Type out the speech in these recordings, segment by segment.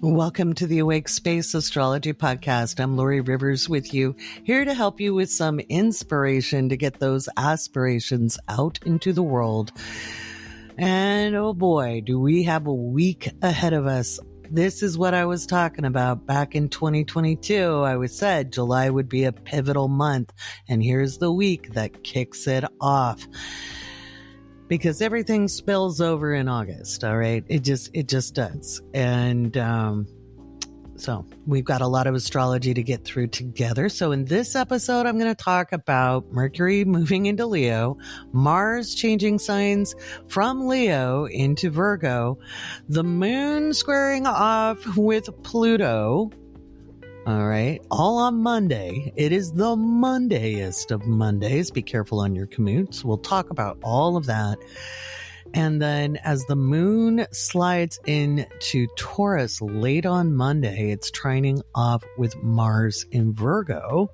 Welcome to the Awake Space Astrology Podcast. I'm Lori Rivers with you, here to help you with some inspiration to get those aspirations out into the world. And oh boy, do we have a week ahead of us. This is what I was talking about back in 2022. I was said July would be a pivotal month, and here's the week that kicks it off. Because everything spills over in August, all right? It just does. And so we've got a lot of astrology to get through together. So in this episode, I'm going to talk about Mercury moving into Leo, Mars changing signs from Leo into Virgo, the moon squaring off with Pluto. All right. All on Monday. It is the Mondayest of Mondays. Be careful on your commutes. We'll talk about all of that. And then as the moon slides into Taurus late on Monday, it's trining off with Mars in Virgo,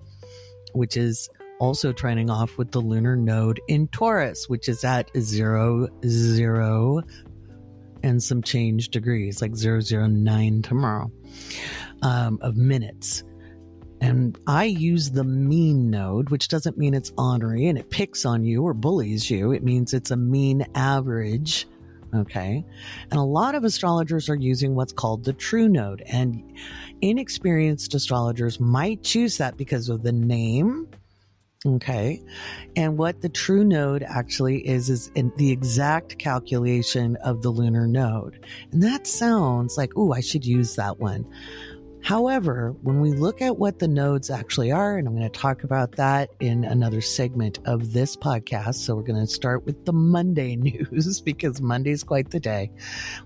which is also trining off with the lunar node in Taurus, which is at 0, and some change degrees, like 009 tomorrow. Of minutes. And I use the mean node, which doesn't mean it's ornery and it picks on you or bullies you. It means it's a mean average. Okay. And a lot of astrologers are using what's called the true node, and inexperienced astrologers might choose that because of the name. Okay. And what the true node actually is in the exact calculation of the lunar node. And that sounds like, ooh, I should use that one. However, when we look at what the nodes actually are, and I'm going to talk about that in another segment of this podcast. So we're going to start with the Monday news because Monday's quite the day.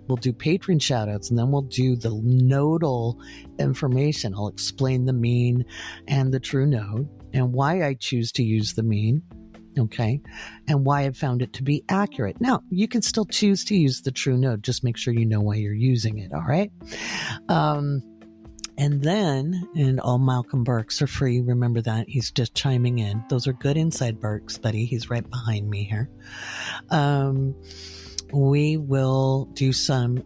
We'll do patron shoutouts, and then we'll do the nodal information. I'll explain the mean and the true node and why I choose to use the mean. Okay. And why I've found it to be accurate. Now, you can still choose to use the true node. Just make sure you know why you're using it. All right. And then, and all Malcolm Burks are free. Remember that. He's just chiming in. Those are good inside Burks, buddy. He's right behind me here. We will do some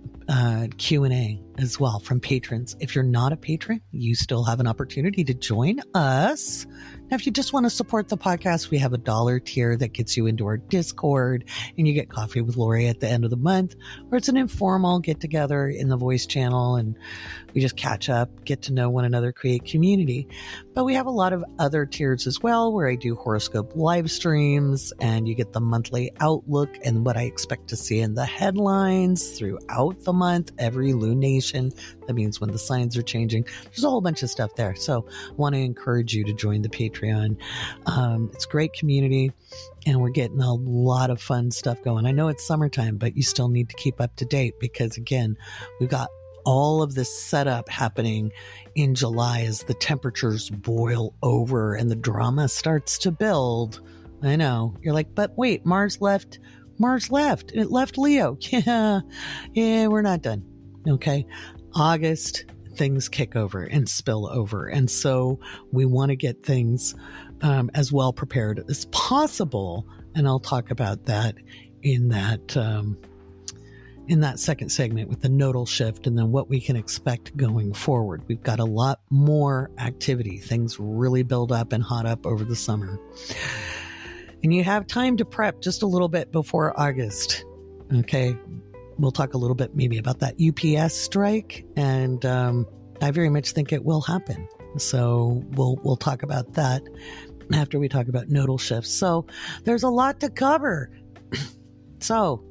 Q&A as well from patrons. If you're not a patron, you still have an opportunity to join us. Now, if you just want to support the podcast, we have a $1 tier that gets you into our Discord, and you get coffee with Lori at the end of the month, or it's an informal get together in the voice channel, and we just catch up, get to know one another, create community. But we have a lot of other tiers as well, where I do horoscope live streams, and you get the monthly outlook and what I expect to see in the headlines throughout the month, every lunation. That means when the signs are changing. There's a whole bunch of stuff there. So I want to encourage you to join the Patreon. It's a great community, and we're getting a lot of fun stuff going. I know it's summertime, but you still need to keep up to date because, again, we've got all of this setup happening in July as the temperatures boil over and the drama starts to build. I know. You're like, but wait, Mars left. It left Leo. Yeah, we're not done. Okay. August, things kick over and spill over. And so we want to get things as well prepared as possible. And I'll talk about that in that second segment with the nodal shift and then what we can expect going forward. We've got a lot more activity. Things really build up and hot up over the summer. And you have time to prep just a little bit before August. Okay. We'll talk a little bit maybe about that UPS strike, and I very much think it will happen. So we'll talk about that after we talk about nodal shifts. So there's a lot to cover. So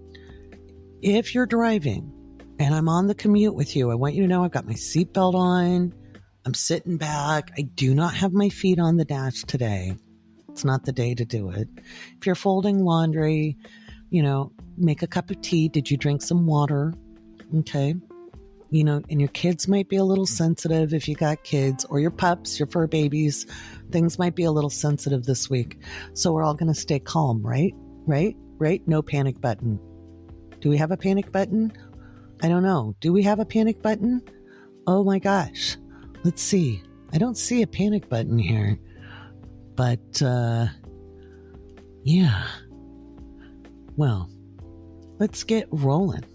if you're driving and I'm on the commute with you, I want you to know I've got my seatbelt on. I'm sitting back. I do not have my feet on the dash today. It's not the day to do it. If you're folding laundry, make a cup of tea. Did you drink some water? Okay. And your kids might be a little sensitive if you got kids, or your pups, your fur babies. Things might be a little sensitive this week. So we're all going to stay calm, right? Right? No panic button. Do we have a panic button? I don't know. Do we have a panic button? Oh my gosh. Let's see. I don't see a panic button here. But, yeah. Well, let's get rolling.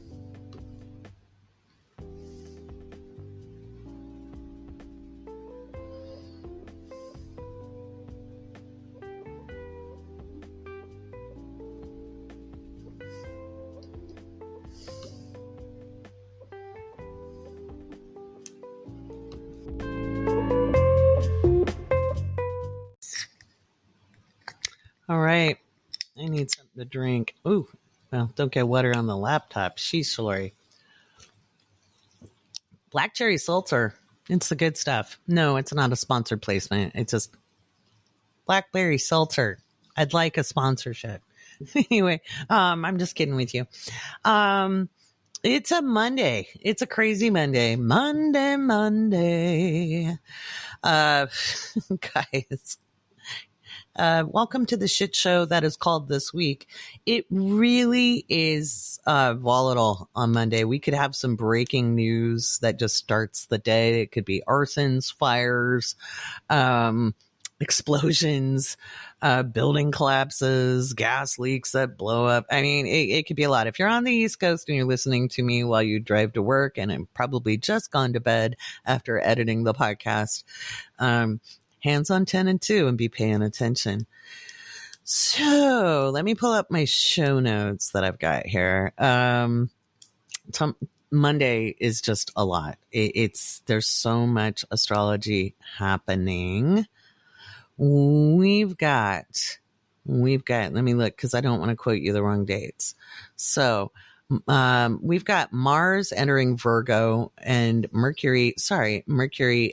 All right. I need something to drink. Ooh. Well, don't get water on the laptop. Sheesh, Lori. Black cherry seltzer. It's the good stuff. No, it's not a sponsored placement. It's just blackberry seltzer. I'd like a sponsorship. Anyway, I'm just kidding with you. It's a Monday. It's a crazy Monday. Monday. Guys, welcome to the shit show that is called This Week. It really is volatile on Monday. We could have some breaking news that just starts the day. It could be arsons, fires, explosions, building collapses, gas leaks that blow up. I mean, it could be a lot. If you're on the East Coast and you're listening to me while you drive to work, and I'm probably just gone to bed after editing the podcast, hands on 10 and 2 and be paying attention. So let me pull up my show notes that I've got here. Monday is just a lot. There's so much astrology happening. We've got, let me look because I don't want to quote you the wrong dates. So, we've got Mars entering Virgo and Mercury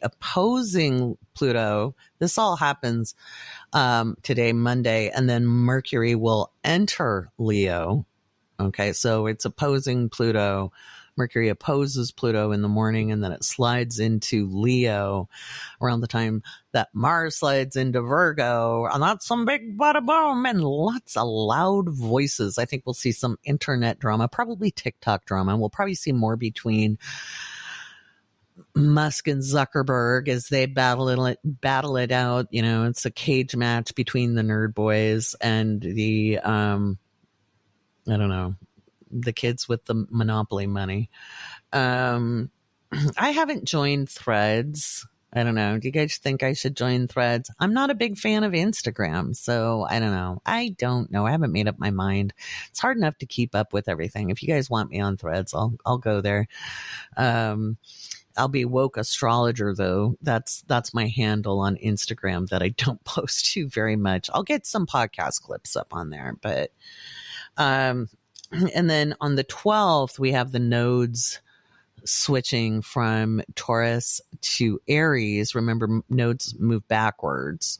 opposing Pluto. This all happens, today, Monday, and then Mercury will enter Leo. Okay. So it's opposing Pluto. Mercury opposes Pluto in the morning, and then it slides into Leo around the time that Mars slides into Virgo. And that's some big bada boom and lots of loud voices. I think we'll see some internet drama, probably TikTok drama. We'll probably see more between Musk and Zuckerberg as they battle it out. You know, it's a cage match between the nerd boys and the, I don't know, the kids with the monopoly money. I haven't joined Threads. I don't know. Do you guys think I should join Threads? I'm not a big fan of Instagram, so I don't know. I haven't made up my mind. It's hard enough to keep up with everything. If you guys want me on Threads, I'll go there. I'll be woke astrologer though. That's my handle on Instagram that I don't post to very much. I'll get some podcast clips up on there, but and then on the 12th, we have the nodes switching from Taurus to Aries. Remember, nodes move backwards.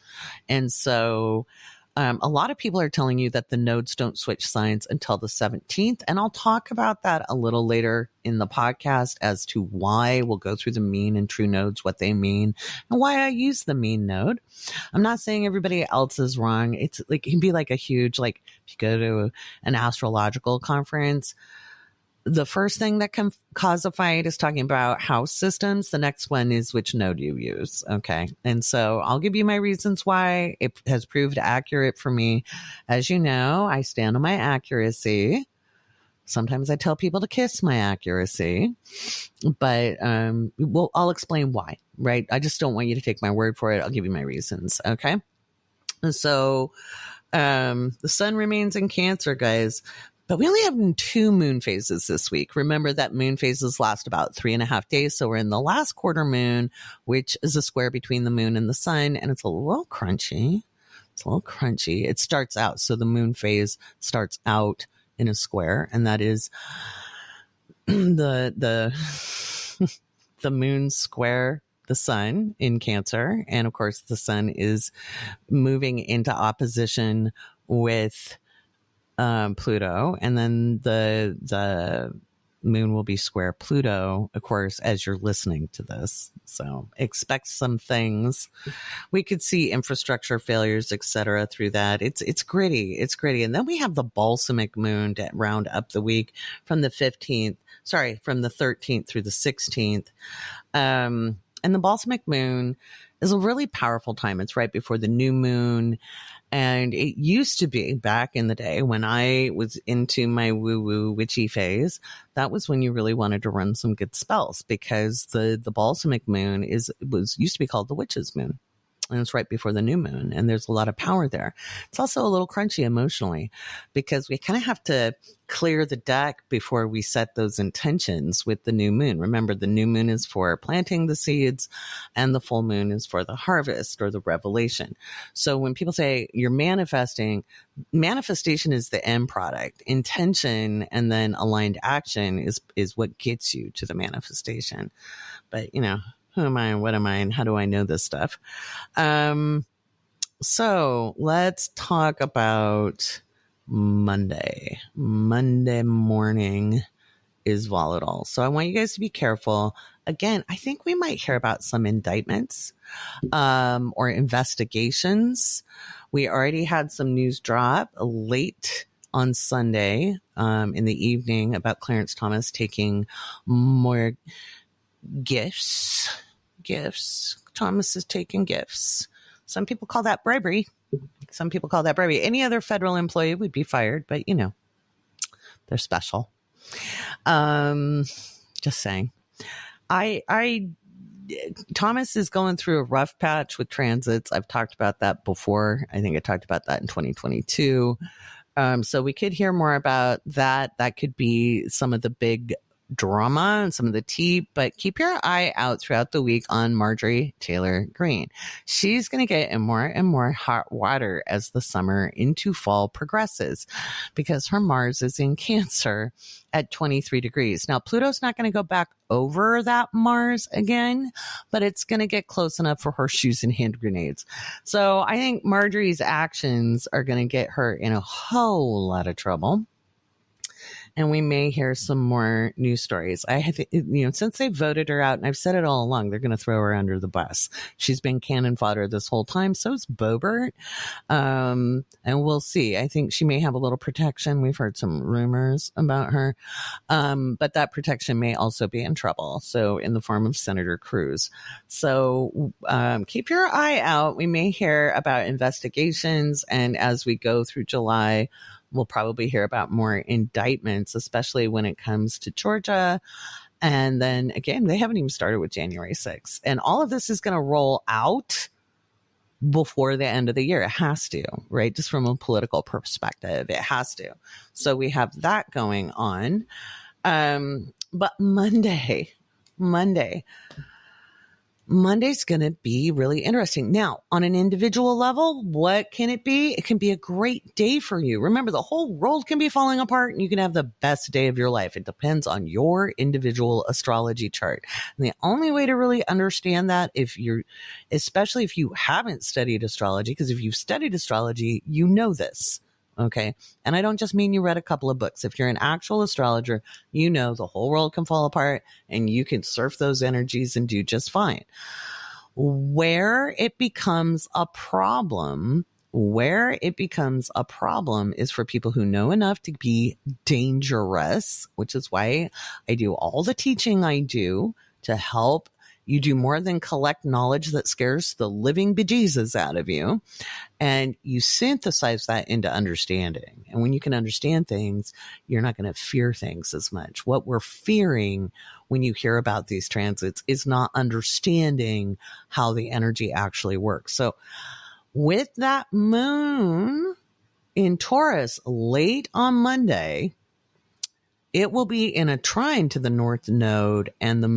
And so a lot of people are telling you that the nodes don't switch signs until the 17th. And I'll talk about that a little later in the podcast as to why. We'll go through the mean and true nodes, what they mean, and why I use the mean node. I'm not saying everybody else is wrong. It's like, it can be like a huge, like if you go to an astrological conference, the first thing that can cause a fight is talking about house systems. The next one is which node you use. Okay. And so I'll give you my reasons why it has proved accurate for me. As you know, I stand on my accuracy. Sometimes I tell people to kiss my accuracy, but I'll explain why, right? I just don't want you to take my word for it. I'll give you my reasons. Okay. And so the sun remains in Cancer, guys. But we only have 2 moon phases this week. Remember that moon phases last about 3.5 days. So we're in the last quarter moon, which is a square between the moon and the sun. And it's a little crunchy. It starts out. So the moon phase starts out in a square. And that is the moon square the sun in Cancer. And of course, the sun is moving into opposition with Pluto, and then the moon will be square Pluto, of course, as you're listening to this. So expect some things. We could see infrastructure failures, etc. through that. It's gritty. And then we have the balsamic moon to round up the week from the 13th through the 16th. And the balsamic moon is a really powerful time. It's right before the new moon. And it used to be back in the day when I was into my woo-woo witchy phase, that was when you really wanted to run some good spells, because the balsamic moon used to be called the witch's moon. And it's right before the new moon, and there's a lot of power there. It's also a little crunchy emotionally because we kind of have to clear the deck before we set those intentions with the new moon. Remember, the new moon is for planting the seeds and the full moon is for the harvest or the revelation. So when people say you're manifesting, manifestation is the end product. Intention and then aligned action is what gets you to the manifestation. But, you know, who am I and what am I and how do I know this stuff? So let's talk about Monday. Monday morning is volatile. So I want you guys to be careful. Again, I think we might hear about some indictments or investigations. We already had some news drop late on Sunday in the evening about Clarence Thomas taking more gifts. Thomas is taking gifts. Some people call that bribery. Any other federal employee would be fired, but you know, they're special. Just saying. Thomas is going through a rough patch with transits. I've talked about that before. I think I talked about that in 2022. So we could hear more about that. That could be some of the big drama and some of the tea, but keep your eye out throughout the week on Marjorie Taylor Greene. She's going to get in more and more hot water as the summer into fall progresses because her Mars is in Cancer at 23 degrees. Now, Pluto's not going to go back over that Mars again, but it's going to get close enough for horseshoes and hand grenades. So I think Marjorie's actions are going to get her in a whole lot of trouble. And we may hear some more news stories. I have, since they voted her out, and I've said it all along, they're going to throw her under the bus. She's been cannon fodder this whole time. So is Boebert. And we'll see. I think she may have a little protection. We've heard some rumors about her. But that protection may also be in trouble. So in the form of Senator Cruz. So keep your eye out. We may hear about investigations. And as we go through July, we'll probably hear about more indictments, especially when it comes to Georgia. And then again, they haven't even started with January 6th. And all of this is going to roll out before the end of the year. It has to, right? Just from a political perspective, it has to. So we have that going on. But Monday's going to be really interesting. Now, on an individual level, what can it be? It can be a great day for you. Remember, the whole world can be falling apart and you can have the best day of your life. It depends on your individual astrology chart. And the only way to really understand that, especially if you haven't studied astrology, because if you've studied astrology, you know this. Okay. And I don't just mean you read a couple of books. If you're an actual astrologer, you know the whole world can fall apart and you can surf those energies and do just fine. Where it becomes a problem is for people who know enough to be dangerous, which is why I do all the teaching I do to help you do more than collect knowledge that scares the living bejesus out of you. And you synthesize that into understanding. And when you can understand things, you're not going to fear things as much. What we're fearing when you hear about these transits is not understanding how the energy actually works. So with that moon in Taurus late on Monday, it will be in a trine to the North Node, and the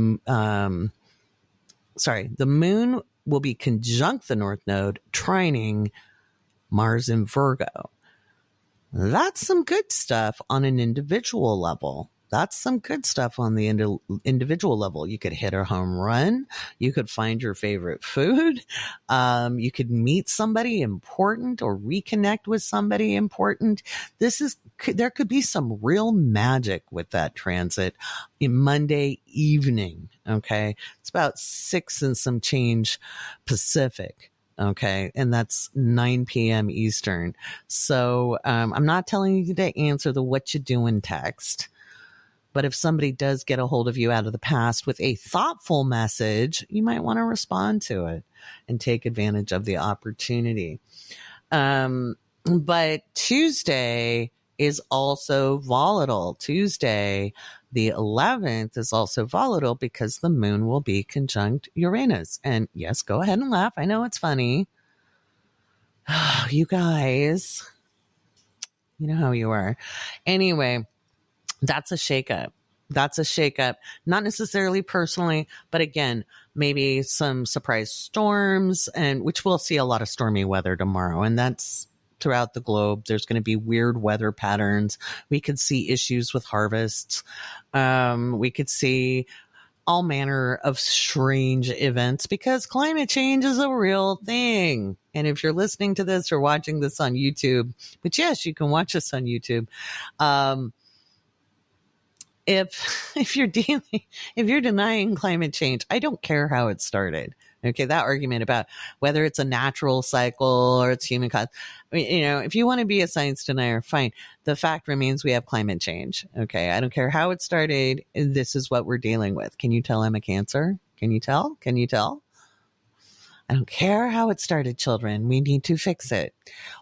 moon will be conjunct the North Node, trining Mars in Virgo. That's some good stuff on an individual level. That's some good stuff on the individual level. You could hit a home run. You could find your favorite food. You could meet somebody important or reconnect with somebody important. There could be some real magic with that transit in Monday evening. Okay. It's about 6 and some change Pacific. Okay. And that's 9 p.m. Eastern. So, I'm not telling you to answer the what you doing text. But if somebody does get a hold of you out of the past with a thoughtful message, you might want to respond to it and take advantage of the opportunity. But Tuesday is also volatile. Tuesday, The 11th is also volatile because the moon will be conjunct Uranus. And yes, go ahead and laugh. I know it's funny. You guys, you know how you are. Anyway, that's a shakeup. That's a shakeup, not necessarily personally, but again, maybe some surprise storms, and which we'll see a lot of stormy weather tomorrow. And that's throughout the globe. There's going to be weird weather patterns. We could see issues with harvests. We could see all manner of strange events because climate change is a real thing. And if you're listening to this or watching this on YouTube, which yes, you can watch us on YouTube. If you're denying climate change, I don't care how it started. Okay, that argument about whether it's a natural cycle or it's human cause. I mean, if you want to be a science denier, fine. The fact remains we have climate change. Okay, I don't care how it started. This is what we're dealing with. Can you tell I'm a Cancer? Can you tell? Can you tell? I don't care how it started, children. We need to fix it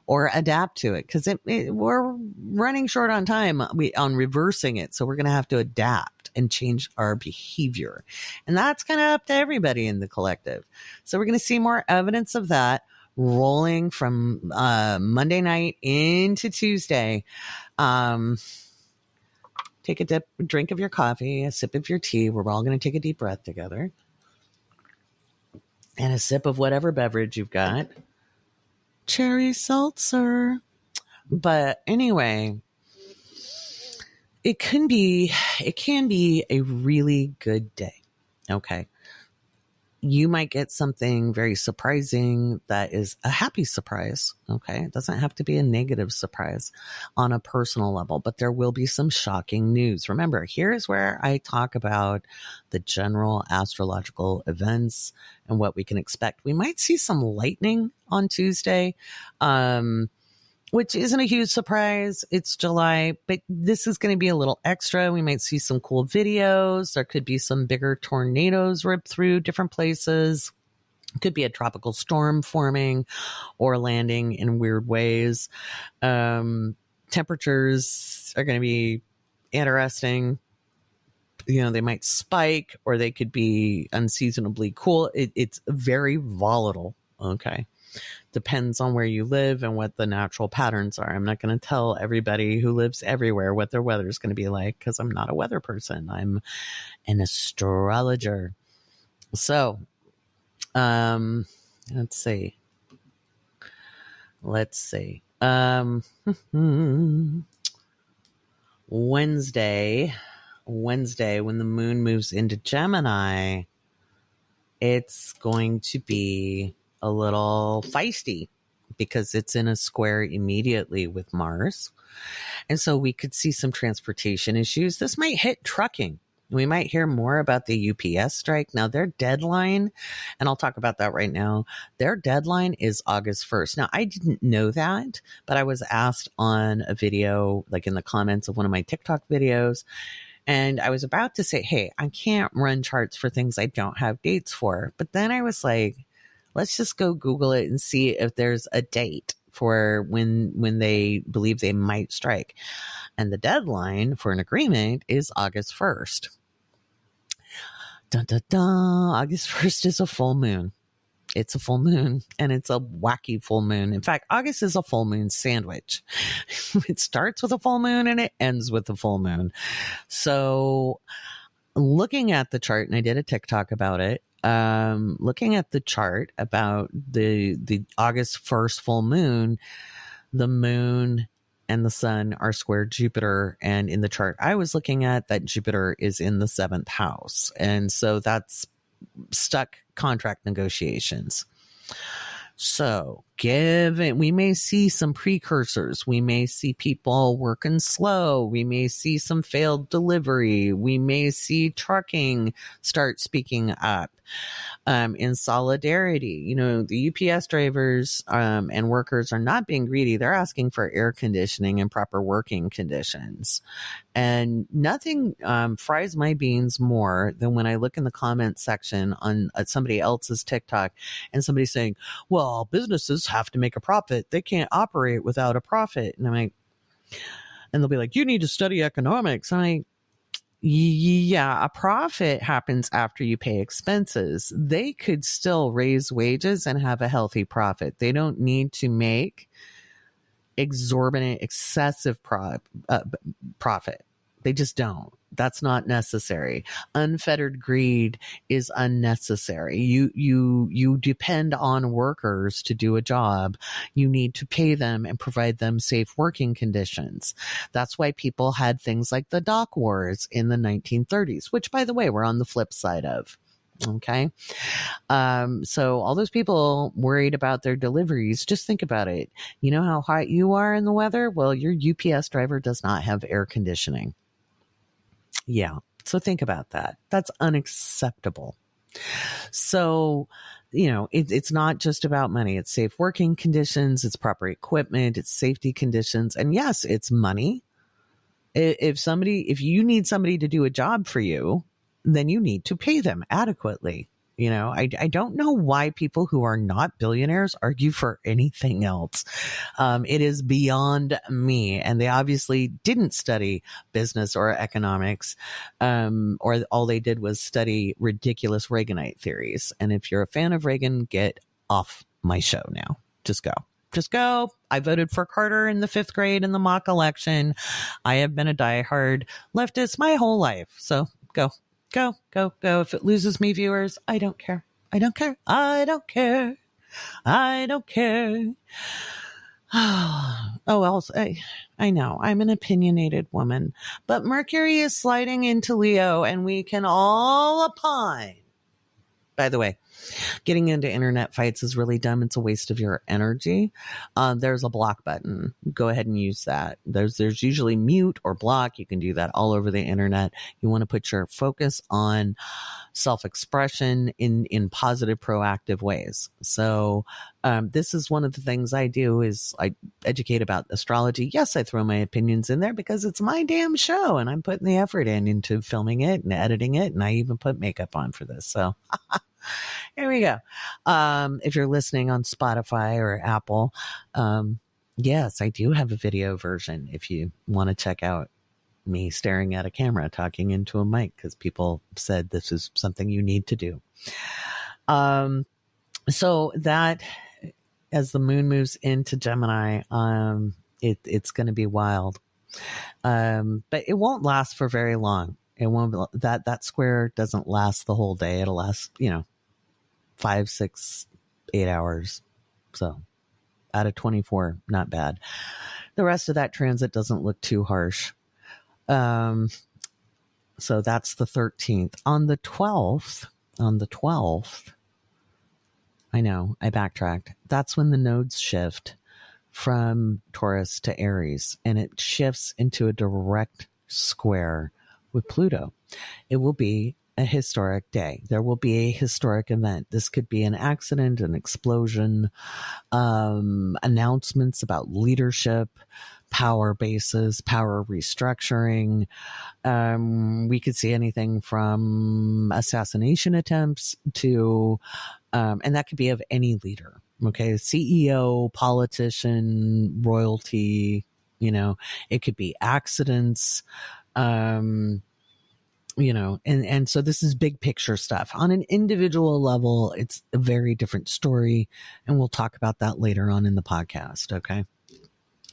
or adapt to it because we're running short on time on reversing it. So we're going to have to adapt and change our behavior. And that's kind of up to everybody in the collective. So we're going to see more evidence of that rolling from Monday night into Tuesday. Take a drink of your coffee, a sip of your tea. We're all going to take a deep breath together. And a sip of whatever beverage you've got. Cherry seltzer. But anyway, it can be a really good day. Okay. You might get something very surprising that is a happy surprise. Okay. It doesn't have to be a negative surprise on a personal level, but there will be some shocking news. Remember, here's where I talk about the general astrological events and what we can expect. We might see some lightning on Tuesday, which isn't a huge surprise. It's July, but this is going to be a little extra. We might see some cool videos. There could be some bigger tornadoes rip through different places. It could be a tropical storm forming or landing in weird ways. Temperatures are going to be interesting. They might spike or they could be unseasonably cool. It's very volatile. Okay. Depends on where you live and what the natural patterns are. I'm not going to tell everybody who lives everywhere what their weather is going to be like because I'm not a weather person. I'm an astrologer. So, let's see. Wednesday, when the moon moves into Gemini, it's going to be a little feisty because it's in a square immediately with Mars. And so we could see some transportation issues. This might hit trucking. We might hear more about the UPS strike. Now, their deadline, and I'll talk about that right now, their deadline is August 1st. Now, I didn't know that, but I was asked on a video, like in the comments of one of my TikTok videos, and I was about to say, hey, I can't run charts for things I don't have dates for. But then I was like, let's just go Google it and see if there's a date for when they believe they might strike. And the deadline for an agreement is August 1st. Dun, dun, dun. August 1st is a full moon. It's a full moon, and it's a wacky full moon. In fact, August is a full moon sandwich. It starts with a full moon and it ends with a full moon. So looking at the chart, and I did a TikTok about it, looking at the chart about the August 1st full moon, the moon and the sun are square Jupiter. And in the chart I was looking at, that Jupiter is in the 7th house. And so that's stuck contract negotiations. So we may see some precursors. We may see people working slow. We may see some failed delivery. We may see trucking start speaking up in solidarity. The UPS drivers and workers are not being greedy. They're asking for air conditioning and proper working conditions. And nothing fries my beans more than when I look in the comment section on somebody else's TikTok and somebody saying, well, businesses have to make a profit. They can't operate without a profit. And I'm like, and they'll be like, you need to study economics. I'm like, Yeah, a profit happens after you pay expenses. They could still raise wages and have a healthy profit. They don't need to make exorbitant, excessive profit. They just don't. That's not necessary. Unfettered greed is unnecessary. You depend on workers to do a job. You need to pay them and provide them safe working conditions. That's why people had things like the dock wars in the 1930s, which, by the way, we're on the flip side of. Okay. So all those people worried about their deliveries, just think about it. You know how hot you are in the weather? Well, your UPS driver does not have air conditioning. Yeah. So think about that. That's unacceptable. So, it's not just about money. It's safe working conditions. It's proper equipment. It's safety conditions. And yes, it's money. If you need somebody to do a job for you, then you need to pay them adequately. I don't know why people who are not billionaires argue for anything else. It is beyond me. And they obviously didn't study business or economics, or all they did was study ridiculous Reaganite theories. And if you're a fan of Reagan, get off my show now. Just go. Just go. I voted for Carter in the 5th grade in the mock election. I have been a diehard leftist my whole life. So go. Go. If it loses me viewers, I don't care. I don't care. Oh, else I know I'm an opinionated woman, but Mercury is sliding into Leo and we can all opine. By the way, getting into internet fights is really dumb. It's a waste of your energy. There's a block button. Go ahead and use that. There's usually mute or block. You can do that all over the internet. You want to put your focus on self-expression in positive, proactive ways. So this is one of the things I do is I educate about astrology. Yes, I throw my opinions in there because it's my damn show and I'm putting the effort into filming it and editing it. And I even put makeup on for this. So here we go. If you're listening on Spotify or Apple, yes, I do have a video version if you want to check out me staring at a camera talking into a mic because people said this is something you need to do. So that as the moon moves into Gemini, it's going to be wild. But it won't last for very long. It won't, that square doesn't last the whole day. It'll last, 5, 6, 8 hours. So out of 24, not bad. The rest of that transit doesn't look too harsh. So that's the 13th. On the 12th, I know, I backtracked. That's when the nodes shift from Taurus to Aries, and it shifts into a direct square with Pluto. It will be a historic day. There will be a historic event. This could be an accident, an explosion, announcements about leadership, power bases, power restructuring. We could see anything from assassination attempts to, and that could be of any leader. Okay. CEO, politician, royalty, it could be accidents. And so this is big picture stuff. On an individual level, it's a very different story. And we'll talk about that later on in the podcast. Okay.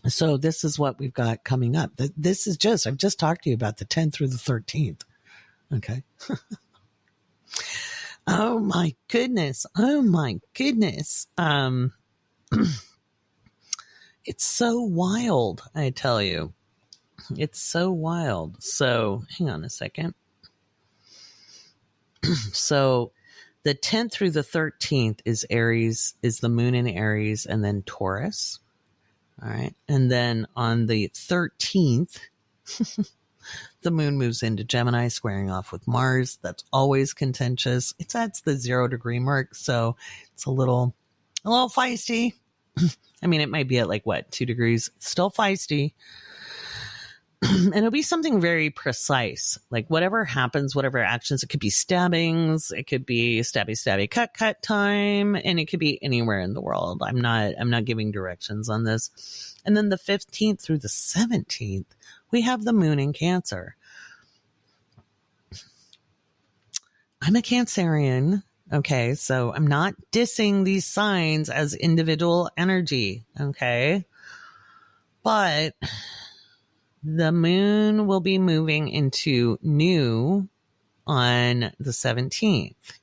So this is what we've got coming up. I've just talked to you about the 10th through the 13th. Okay. Oh my goodness. It's so wild. I tell you, it's so wild. So hang on a second. So the 10th through the 13th is Aries, is the moon in Aries, and then Taurus. All right. And then on the 13th, the moon moves into Gemini, squaring off with Mars. That's always contentious. It's at the 0 degree mark. So it's a little feisty. I mean, it might be at 2 degrees, still feisty. And it'll be something very precise, like whatever happens, whatever actions. It could be stabbings, it could be stabby, cut time, and it could be anywhere in the world. I'm not giving directions on this. And then the 15th through the 17th, we have the moon in Cancer. I'm a Cancerian. Okay. So I'm not dissing these signs as individual energy. Okay. But the moon will be moving into new on the 17th.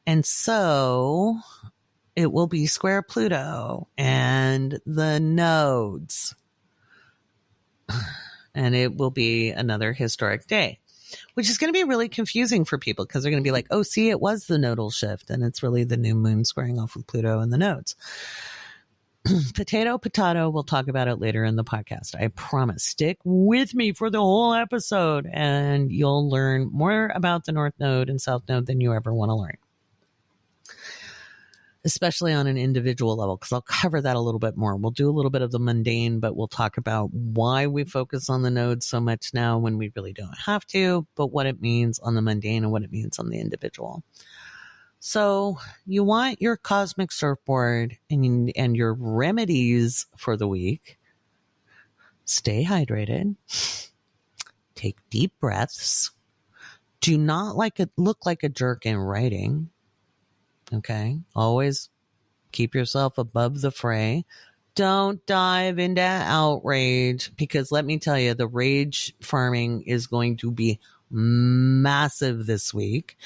And so it will be square Pluto and the nodes. And it will be another historic day, which is going to be really confusing for people because they're going to be like, oh, see, it was the nodal shift. And it's really the new moon squaring off with Pluto and the nodes. Potato, we'll talk about it later in the podcast. I promise. Stick with me for the whole episode and you'll learn more about the North Node and South Node than you ever want to learn. Especially on an individual level, because I'll cover that a little bit more. We'll do a little bit of the mundane, but we'll talk about why we focus on the nodes so much now when we really don't have to, but what it means on the mundane and what it means on the individual. So you want your cosmic surfboard and your remedies for the week. Stay hydrated. Take deep breaths. Do not look like a jerk in writing. Okay. Always keep yourself above the fray. Don't dive into outrage because let me tell you, the rage farming is going to be massive this week.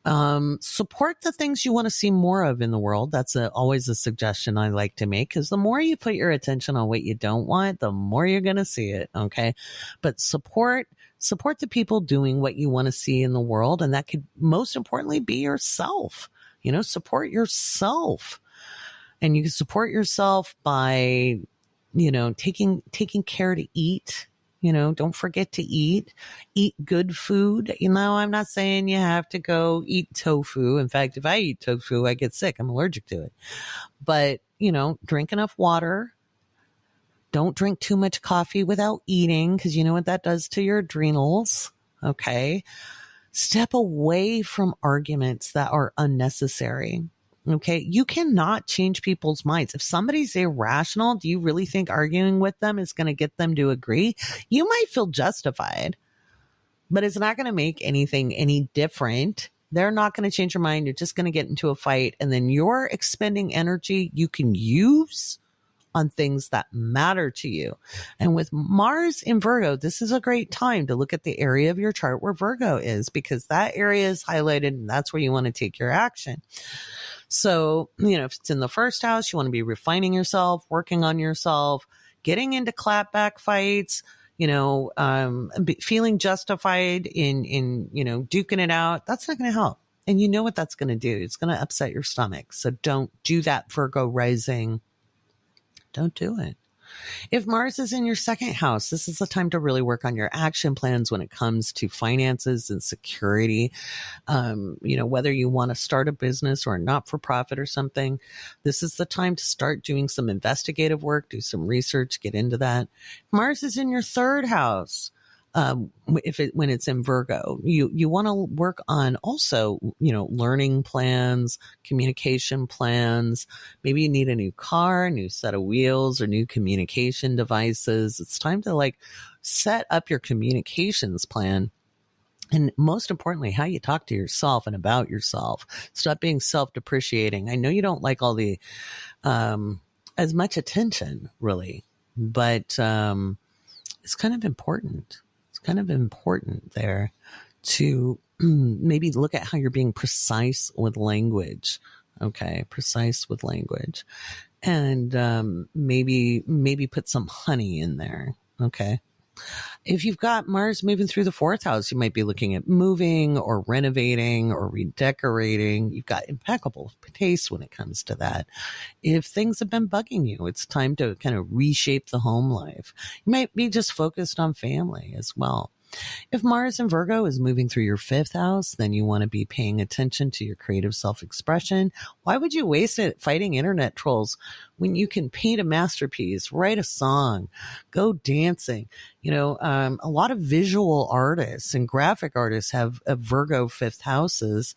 Support the things you want to see more of in the world. That's always a suggestion I like to make because the more you put your attention on what you don't want, the more you're going to see it. Okay. But support the people doing what you want to see in the world. And that could most importantly be yourself. Support yourself. And you can support yourself by, taking care to eat. Don't forget to eat good food. I'm not saying you have to go eat tofu. In fact, if I eat tofu, I get sick. I'm allergic to it. But, drink enough water. Don't drink too much coffee without eating because you know what that does to your adrenals. Okay. Step away from arguments that are unnecessary. Okay. You cannot change people's minds. If somebody's irrational, do you really think arguing with them is going to get them to agree? You might feel justified, but it's not going to make anything any different. They're not going to change your mind. You're just going to get into a fight and then you're expending energy you can use on things that matter to you. And with Mars in Virgo, this is a great time to look at the area of your chart where Virgo is because that area is highlighted and that's where you want to take your action. So, if it's in the first house, you want to be refining yourself, working on yourself, getting into clapback fights, feeling justified in duking it out. That's not going to help. And you know what that's going to do. It's going to upset your stomach. So don't do that, Virgo rising. Don't do it. If Mars is in your second house, this is the time to really work on your action plans when it comes to finances and security. Whether you want to start a business or a not-for-profit or something, this is the time to start doing some investigative work, do some research, get into that. Mars is in your third house. When it's in Virgo, you want to work on also, learning plans, communication plans. Maybe you need a new car, a new set of wheels or new communication devices. It's time to set up your communications plan. And most importantly, how you talk to yourself and about yourself. Stop being self-depreciating. I know you don't like all the, as much attention really, but, it's kind of important. Kind of important there to maybe look at how you're being precise with language. Okay. Precise with language and, maybe put some honey in there. Okay. If you've got Mars moving through the fourth house, you might be looking at moving or renovating or redecorating. You've got impeccable taste when it comes to that. If things have been bugging you, it's time to kind of reshape the home life. You might be just focused on family as well. If Mars in Virgo is moving through your fifth house, then you want to be paying attention to your creative self-expression. Why would you waste it fighting internet trolls when you can paint a masterpiece, write a song, go dancing? A lot of visual artists and graphic artists have Virgo fifth houses,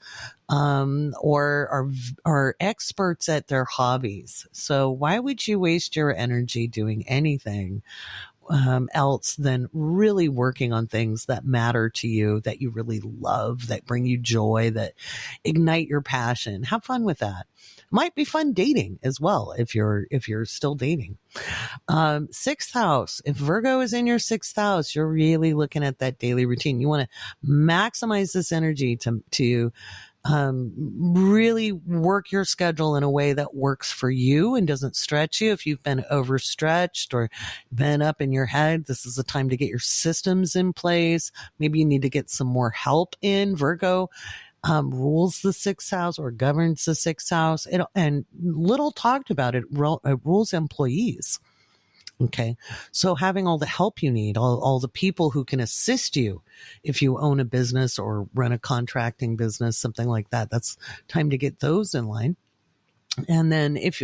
or are experts at their hobbies. So why would you waste your energy doing anything else than really working on things that matter to you, that you really love, that bring you joy, that ignite your passion. Have fun with that. Might be fun dating as well if you're still dating. Sixth house. If Virgo is in your sixth house, you're really looking at that daily routine. You want to maximize this energy to really work your schedule in a way that works for you and doesn't stretch you. If you've been overstretched or been up in your head, this is the time to get your systems in place. Maybe you need to get some more help in. Virgo rules the sixth house or governs the sixth house. And little talked about it, rules employees. Okay. So having all the help you need, all the people who can assist you if you own a business or run a contracting business, something like that, that's time to get those in line. And then if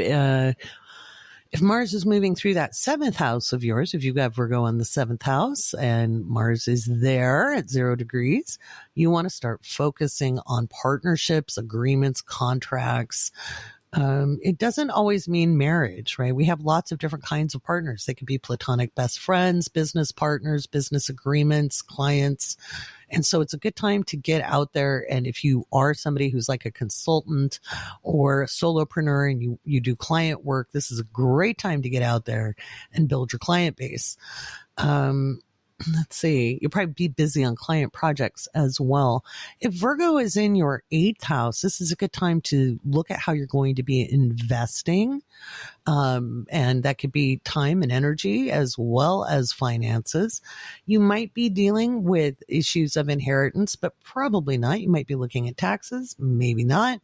Mars is moving through that seventh house of yours, if you've got Virgo on the seventh house and Mars is there at 0 degrees, you want to start focusing on partnerships, agreements, contracts. It doesn't always mean marriage, right? We have lots of different kinds of partners. They could be platonic best friends, business partners, business agreements, clients. And so it's a good time to get out there. And if you are somebody who's like a consultant or a solopreneur and you do client work, this is a great time to get out there and build your client base. Let's see, you'll probably be busy on client projects as well. If Virgo is in your eighth house, this is a good time to look at how you're going to be investing. And that could be time and energy as well as finances. You might be dealing with issues of inheritance, but probably not. You might be looking at taxes, maybe not.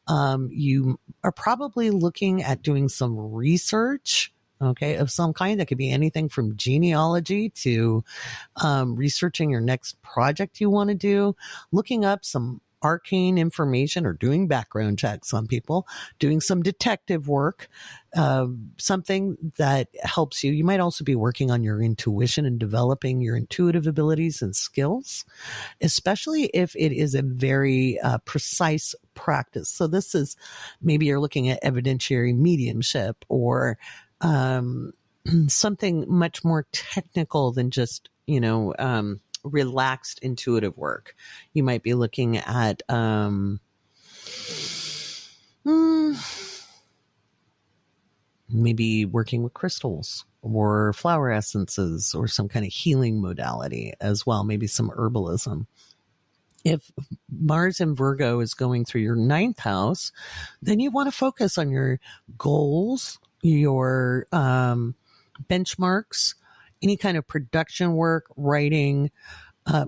You are probably looking at doing some research, okay, of some kind. That could be anything from genealogy to researching your next project you want to do, looking up some arcane information or doing background checks on people, doing some detective work, something that helps you. You might also be working on your intuition and developing your intuitive abilities and skills, especially if it is a very precise practice. So this is, maybe you're looking at evidentiary mediumship or something much more technical than just, relaxed intuitive work. You might be looking at maybe working with crystals or flower essences or some kind of healing modality as well, maybe some herbalism. If Mars in Virgo is going through your ninth house, then you want to focus on your goals, your benchmarks, any kind of production work, writing,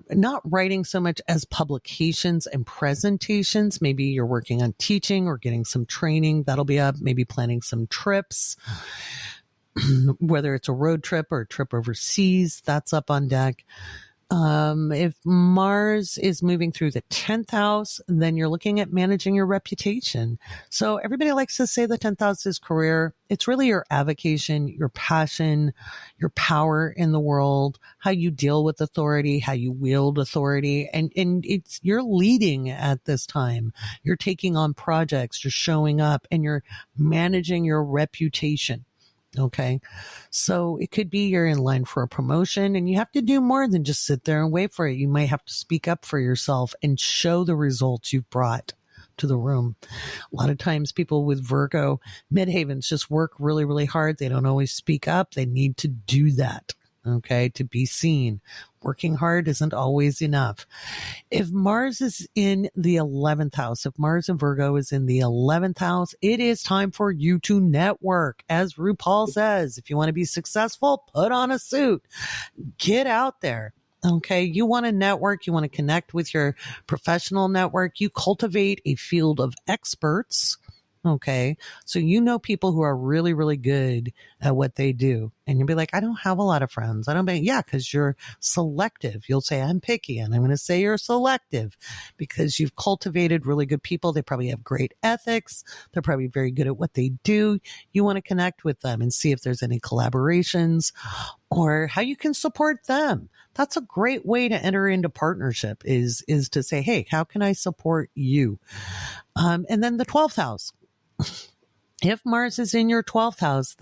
not writing so much as publications and presentations. Maybe you're working on teaching or getting some training. That'll be up. Maybe planning some trips, whether it's a road trip or a trip overseas, that's up on deck. If Mars is moving through the 10th house, then you're looking at managing your reputation. So everybody likes to say the 10th house is career. It's really your avocation, your passion, your power in the world, how you deal with authority, how you wield authority. And it's, you're leading at this time. You're taking on projects, you're showing up, and you're managing your reputation. Okay. So it could be you're in line for a promotion and you have to do more than just sit there and wait for it. You might have to speak up for yourself and show the results you've brought to the room. A lot of times people with Virgo midhavens just work really, really hard. They don't always speak up. They need to do that. Okay. To be seen. Working hard isn't always enough. If Mars is in the 11th house, if Mars and Virgo is in the 11th house, it is time for you to network. As RuPaul says, if you want to be successful, put on a suit. Get out there. Okay. You want to network. You want to connect with your professional network. You cultivate a field of experts. Okay. So you know people who are really, really good at what they do. And you'll be like, I don't have a lot of friends. Yeah, because you're selective. You'll say, I'm picky. And I'm going to say you're selective because you've cultivated really good people. They probably have great ethics. They're probably very good at what they do. You want to connect with them and see if there's any collaborations or how you can support them. That's a great way to enter into partnership is to say, hey, how can I support you? And then the 12th house. If Mars is in your 12th house,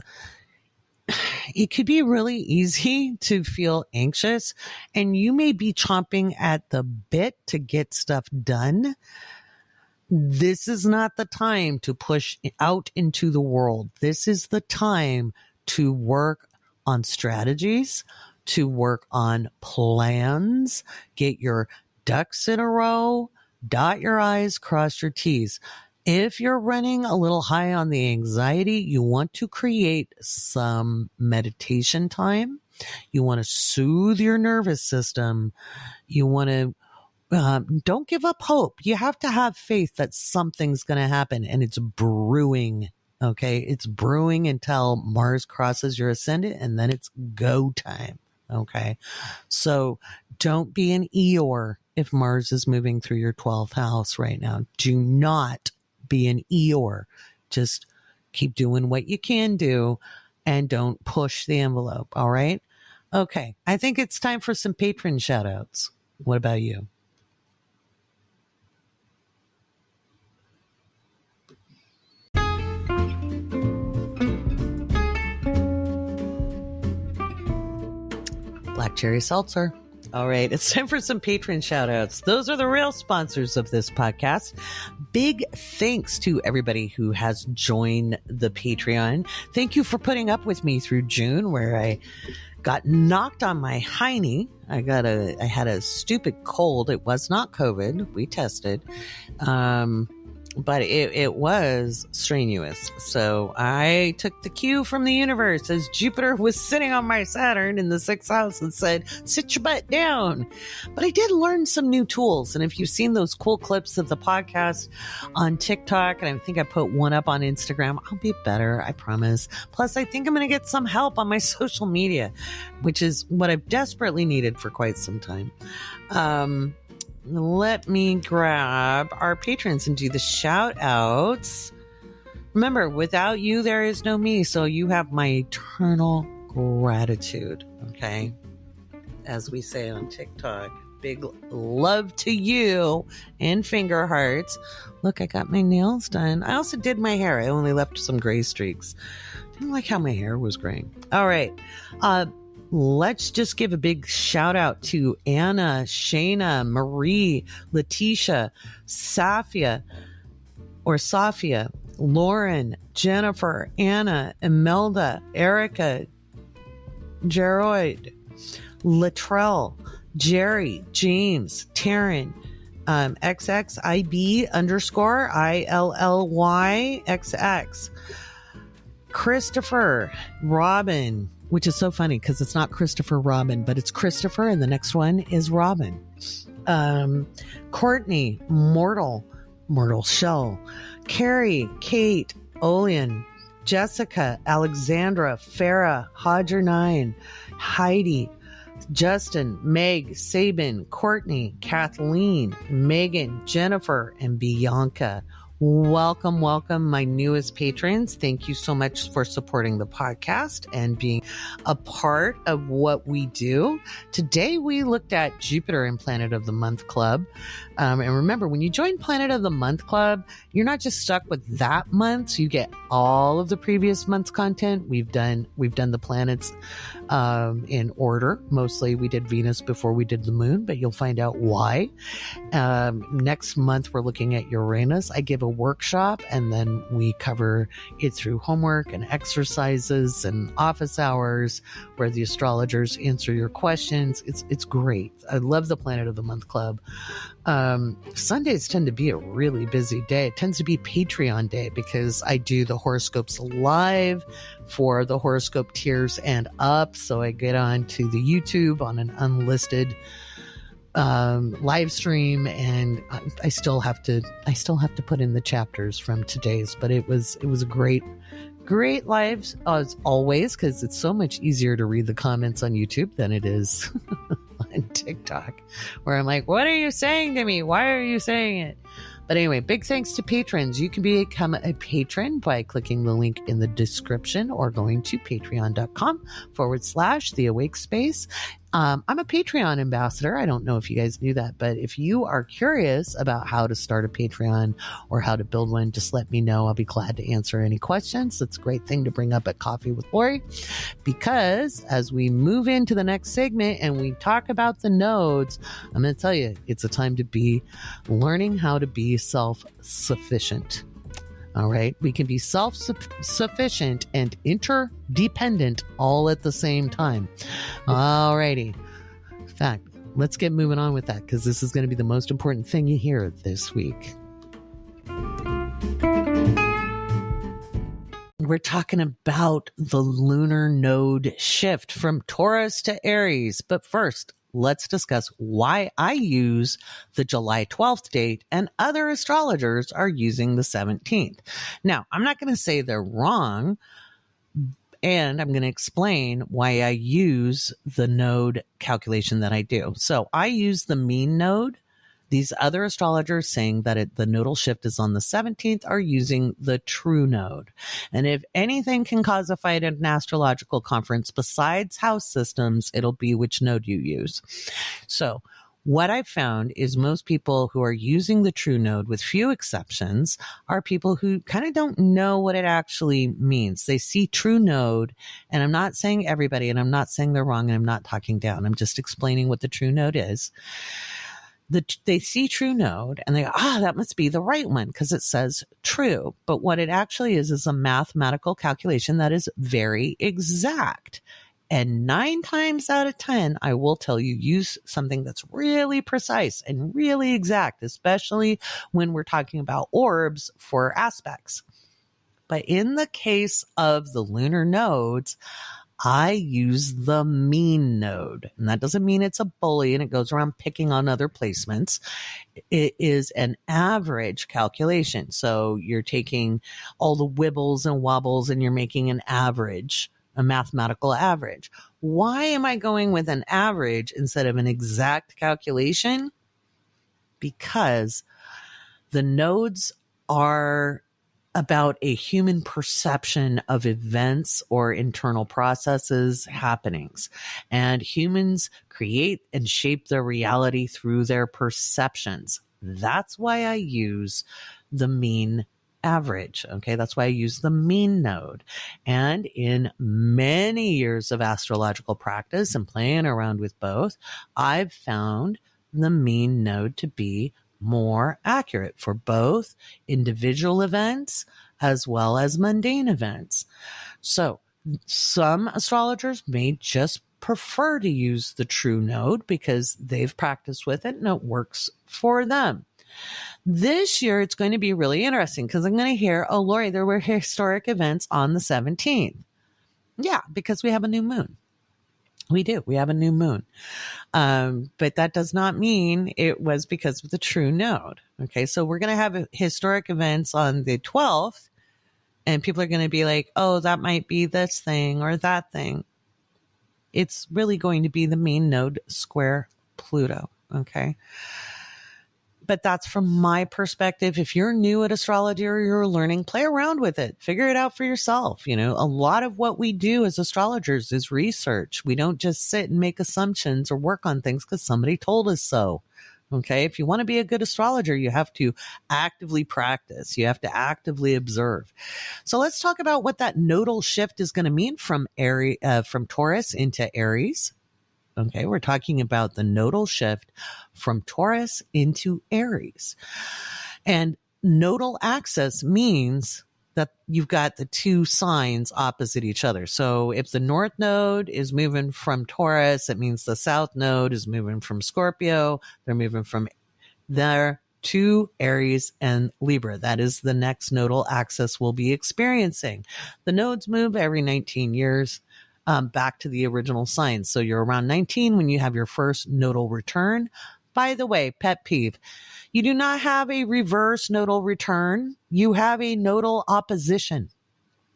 it could be really easy to feel anxious, and you may be chomping at the bit to get stuff done. This is not the time to push out into the world. This is the time to work on strategies, to work on plans, get your ducks in a row, dot your I's, cross your T's. If you're running a little high on the anxiety, you want to create some meditation time. You want to soothe your nervous system. You want to don't give up hope. You have to have faith that something's going to happen, and it's brewing. Okay. It's brewing until Mars crosses your ascendant, and then it's go time. Okay. So don't be an Eeyore if Mars is moving through your 12th house right now. Do not be an Eeyore. Just keep doing what you can do and don't push the envelope. All right. Okay. I think it's time for some patron shout outs. What about you? Black Cherry Seltzer. All right, it's time for some patron shout outs. Those are the real sponsors of this podcast. Big thanks to everybody who has joined the Patreon. Thank you for putting up with me through June, where I got knocked on my hiney. I had a stupid cold. It was not COVID. We tested. But it was strenuous. So I took the cue from the universe as Jupiter was sitting on my Saturn in the 6th house and said, sit your butt down. But I did learn some new tools. And if you've seen those cool clips of the podcast on TikTok, and I think I put one up on Instagram, I'll be better, I promise. Plus, I think I'm going to get some help on my social media, which is what I've desperately needed for quite some time. Let me grab our patrons and do the shout outs. Remember, without you, there is no me. So you have my eternal gratitude. Okay. As we say on TikTok, big love to you and finger hearts. Look, I got my nails done. I also did my hair. I only left some gray streaks. Didn't like how my hair was graying. All right. Let's just give a big shout out to Anna, Shayna, Marie, Letitia, Safia, Lauren, Jennifer, Anna, Imelda, Erica, Geroid, Latrell, Jerry, James, Taryn, XXIB_ILLYXX, Christopher, Robin, which is so funny because it's not Christopher Robin, but it's Christopher, and the next one is Robin. Courtney, Mortal Shell, Carrie, Kate, Olian, Jessica, Alexandra, Farah, Hodger9, Heidi, Justin, Meg, Sabin, Courtney, Kathleen, Megan, Jennifer, and Bianca. Welcome, my newest patrons. Thank you so much for supporting the podcast and being a part of what we do. Today, we looked at Jupiter and Planet of the Month Club. And remember, when you join Planet of the Month Club, you're not just stuck with that month. So you get all of the previous month's content. We've done the planets in order. Mostly we did Venus before we did the moon, but you'll find out why. Next month, we're looking at Uranus. I give a workshop, and then we cover it through homework and exercises and office hours where the astrologers answer your questions. It's great. I love the Planet of the Month Club. Sundays tend to be a really busy day. It tends to be Patreon day because I do the horoscopes live for the horoscope tiers and up. So I get on to the YouTube on an unlisted live stream, and I still have to put in the chapters from today's, but it was a great live as always, because it's so much easier to read the comments on YouTube than it is on TikTok, where I'm like, what are you saying to me? Why are you saying it? But anyway, big thanks to patrons. You can become a patron by clicking the link in the description or going to patreon.com/The Awake Space. I'm a Patreon ambassador. I don't know if you guys knew that, but if you are curious about how to start a Patreon or how to build one, just let me know. I'll be glad to answer any questions. It's a great thing to bring up at Coffee with Lori, because as we move into the next segment and we talk about the nodes, I'm going to tell you, it's a time to be learning how to be self-sufficient. All right. We can be self-sufficient and interdependent all at the same time. All righty. In fact, let's get moving on with that, because this is going to be the most important thing you hear this week. We're talking about the lunar node shift from Taurus to Aries. But first, let's discuss why I use the July 12th date and other astrologers are using the 17th. Now, I'm not going to say they're wrong, and I'm going to explain why I use the node calculation that I do. So I use the mean node. These other astrologers saying that the nodal shift is on the 17th are using the true node. And if anything can cause a fight at an astrological conference besides house systems, it'll be which node you use. So what I've found is most people who are using the true node, with few exceptions, are people who kind of don't know what it actually means. They see true node, and I'm not saying everybody, and I'm not saying they're wrong, and I'm not talking down. I'm just explaining what the true node is. They see true node and they go, that must be the right one because it says true. But what it actually is a mathematical calculation that is very exact. And 9 times out of 10, I will tell you, use something that's really precise and really exact, especially when we're talking about orbs for aspects. But in the case of the lunar nodes, I use the mean node. And that doesn't mean it's a bully and it goes around picking on other placements. It is an average calculation. So you're taking all the wibbles and wobbles and you're making an average, a mathematical average. Why am I going with an average instead of an exact calculation? Because the nodes are about a human perception of events or internal processes, happenings. And humans create and shape their reality through their perceptions. That's why I use the mean average. Okay. That's why I use the mean node. And in many years of astrological practice and playing around with both, I've found the mean node to be more accurate for both individual events as well as mundane events. So some astrologers may just prefer to use the true node because they've practiced with it and it works for them. This year, it's going to be really interesting because I'm going to hear, oh, Lori, there were historic events on the 17th. Yeah, because we have a new moon. We do. We have a new moon. But that does not mean it was because of the true node. Okay. So we're going to have historic events on the 12th and people are going to be like, oh, that might be this thing or that thing. It's really going to be the mean node square Pluto. Okay. But that's from my perspective. If you're new at astrology or you're learning, play around with it. Figure it out for yourself. You know, a lot of what we do as astrologers is research. We don't just sit and make assumptions or work on things because somebody told us so. Okay. If you want to be a good astrologer, you have to actively practice. You have to actively observe. So let's talk about what that nodal shift is going to mean from Taurus into Aries. Okay, we're talking about the nodal shift from Taurus into Aries. And nodal axis means that you've got the two signs opposite each other. So if the north node is moving from Taurus, it means the south node is moving from Scorpio. They're moving from there to Aries and Libra. That is the next nodal axis we'll be experiencing. The nodes move every 19 years. Back to the original signs. So you're around 19 when you have your first nodal return. By the way, pet peeve, you do not have a reverse nodal return. You have a nodal opposition.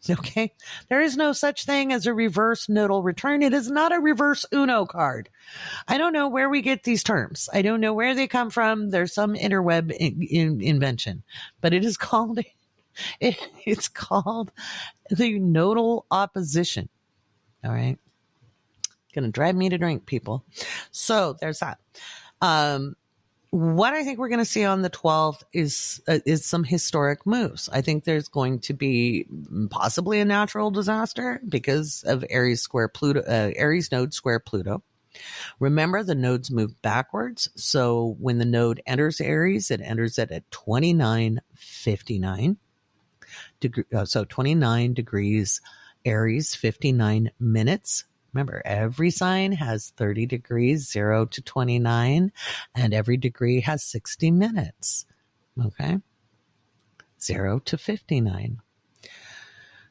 Okay. There is no such thing as a reverse nodal return. It is not a reverse Uno card. I don't know where we get these terms. I don't know where they come from. There's some interweb invention, but it is called, it's called the nodal opposition. All right. Gonna drive me to drink, people. So there's that. What I think we're going to see on the 12th is some historic moves. I think there's going to be possibly a natural disaster because of Aries square Pluto, Aries node square Pluto. Remember, the nodes move backwards. So when the node enters Aries, it enters it at 29:59. So 29 degrees Aries, 59 minutes. Remember, every sign has 30 degrees, 0 to 29, and every degree has 60 minutes. Okay? 0 to 59.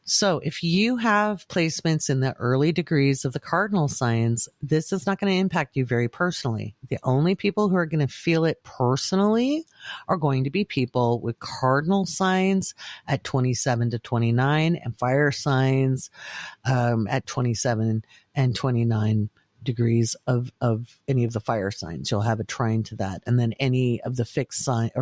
So if you have placements in the early degrees of the cardinal signs, this is not going to impact you very personally. The only people who are going to feel it personally are going to be people with cardinal signs at 27 to 29 and fire signs at 27 and 29 degrees of any of the fire signs. You'll have a trine to that. And then any of the fixed signs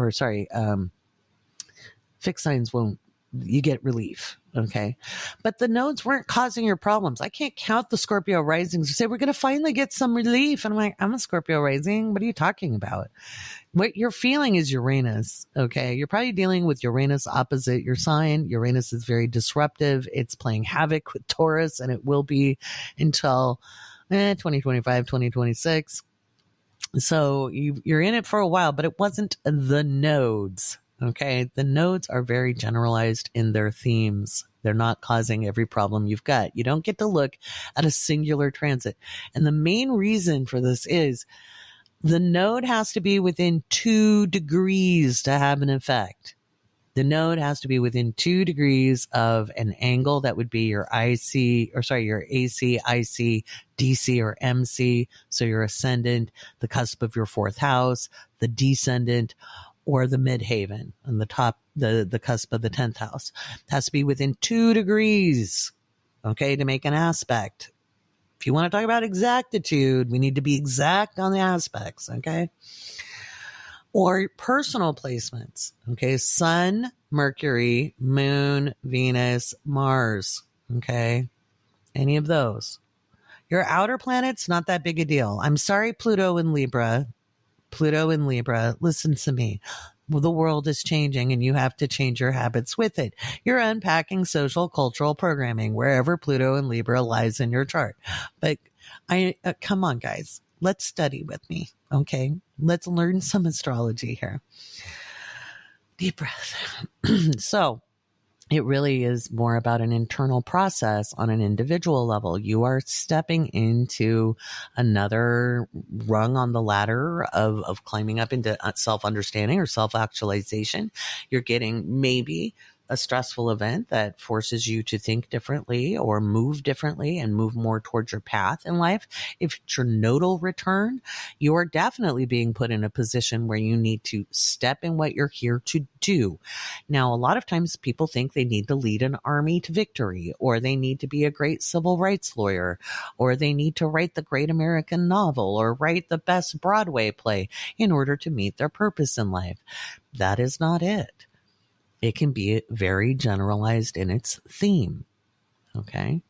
won't, you get relief. Okay. But the nodes weren't causing your problems. I can't count the Scorpio risings and say, we're going to finally get some relief. And I'm like, I'm a Scorpio rising. What are you talking about? What you're feeling is Uranus. Okay. You're probably dealing with Uranus opposite your sign. Uranus is very disruptive. It's playing havoc with Taurus, and it will be until 2025, 2026. So you're in it for a while, but it wasn't the nodes. Okay. The nodes are very generalized in their themes. They're not causing every problem you've got. You don't get to look at a singular transit. And the main reason for this is the node has to be within 2 degrees to have an effect. The node has to be within 2 degrees of an angle that would be your AC, your AC, IC, DC, or MC. So your ascendant, the cusp of your 4th house, the descendant, or the midhaven on the top, the cusp of the 10th house. It has to be within 2 degrees, okay, to make an aspect. If you want to talk about exactitude, we need to be exact on the aspects, okay? Or personal placements, okay? Sun, Mercury, Moon, Venus, Mars, okay? Any of those. Your outer planets, not that big a deal. I'm sorry, Pluto in Libra, listen to me. Well, the world is changing and you have to change your habits with it. You're unpacking social cultural programming wherever Pluto and Libra lies in your chart. But come on, guys, let's study with me. Okay. Let's learn some astrology here. Deep breath. So it really is more about an internal process on an individual level. You are stepping into another rung on the ladder of climbing up into self-understanding or self-actualization. You're getting maybe a stressful event that forces you to think differently or move differently and move more towards your path in life. If it's your nodal return, you are definitely being put in a position where you need to step in what you're here to do. Now, a lot of times people think they need to lead an army to victory, or they need to be a great civil rights lawyer, or they need to write the great American novel or write the best Broadway play in order to meet their purpose in life. That is not it. It can be very generalized in its theme. Okay.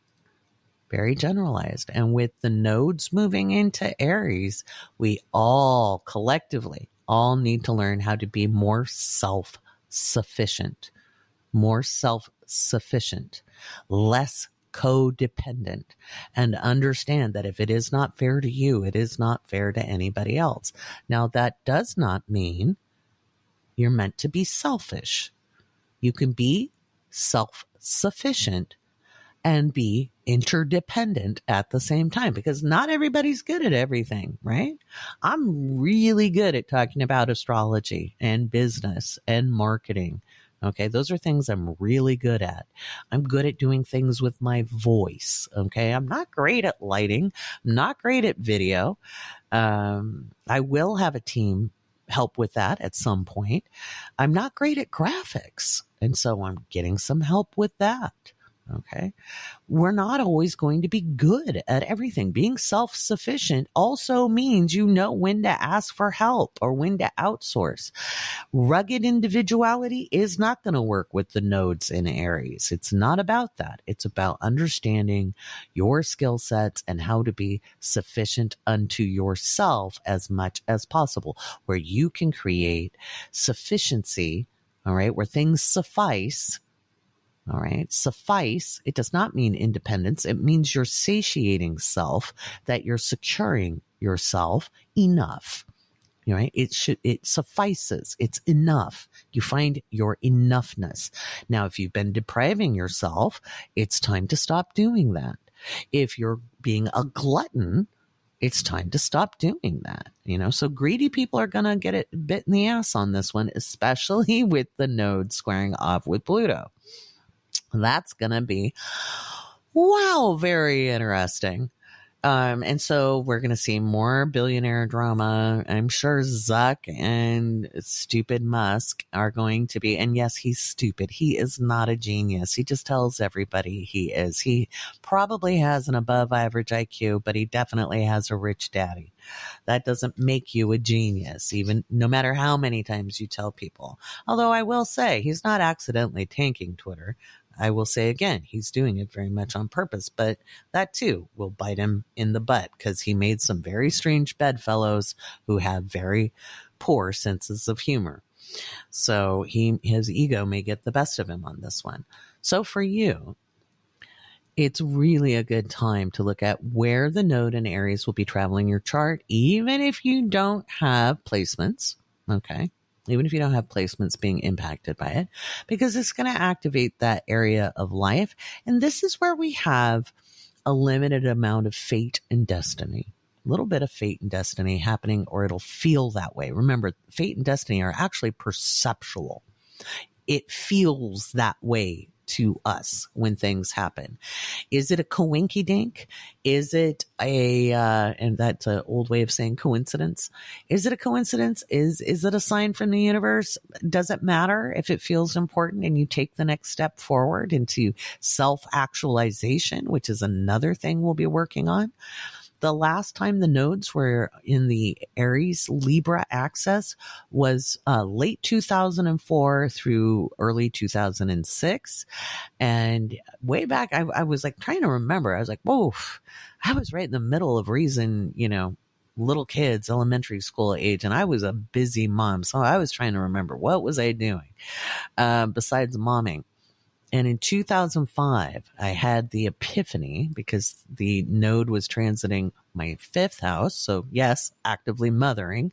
Very generalized. And with the nodes moving into Aries, we all collectively all need to learn how to be more self-sufficient, less codependent, and understand that if it is not fair to you, it is not fair to anybody else. Now, that does not mean you're meant to be selfish. You can be self-sufficient and be interdependent at the same time, because not everybody's good at everything, right? I'm really good at talking about astrology and business and marketing. Okay, those are things I'm really good at. I'm good at doing things with my voice. Okay, I'm not great at lighting. I'm not great at video. I will have a team help with that at some point. I'm not great at graphics, and so I'm getting some help with that. Okay. We're not always going to be good at everything. Being self-sufficient also means you know when to ask for help or when to outsource. Rugged individuality is not going to work with the nodes in Aries. It's not about that. It's about understanding your skill sets and how to be sufficient unto yourself as much as possible, where you can create sufficiency, all right, where things suffice. All right. Suffice, it does not mean independence. It means you're satiating self, that you're securing yourself enough. Right? It suffices. It's enough. You find your enoughness. Now, if you've been depriving yourself, it's time to stop doing that. If you're being a glutton, it's time to stop doing that. So greedy people are going to get it bit in the ass on this one, especially with the node squaring off with Pluto. That's going to be, wow, very interesting. And so we're going to see more billionaire drama. I'm sure Zuck and stupid Musk are going to be, and yes, he's stupid. He is not a genius. He just tells everybody he is. He probably has an above average IQ, but he definitely has a rich daddy. That doesn't make you a genius, even no matter how many times you tell people. Although I will say he's not accidentally tanking Twitter. I will say again, he's doing it very much on purpose, but that too will bite him in the butt because he made some very strange bedfellows who have very poor senses of humor. So his ego may get the best of him on this one. So for you, it's really a good time to look at where the node in Aries will be traveling your chart, even if you don't have placements. Okay. Even if you don't have placements being impacted by it, because it's going to activate that area of life. And this is where we have a limited amount of fate and destiny, a little bit of fate and destiny happening, or it'll feel that way. Remember, fate and destiny are actually perceptual. It feels that way to us when things happen. Is it a coinky dink? Is it and that's an old way of saying coincidence. Is it a coincidence? Is it a sign from the universe? Does it matter if it feels important and you take the next step forward into self-actualization, which is another thing we'll be working on? The last time the nodes were in the Aries Libra axis was late 2004 through early 2006. And way back, I was like trying to remember. I was like, whoa, I was right in the middle of raising, little kids, elementary school age. And I was a busy mom. So I was trying to remember, what was I doing besides momming? And in 2005, I had the epiphany because the node was transiting my fifth house. So yes, actively mothering,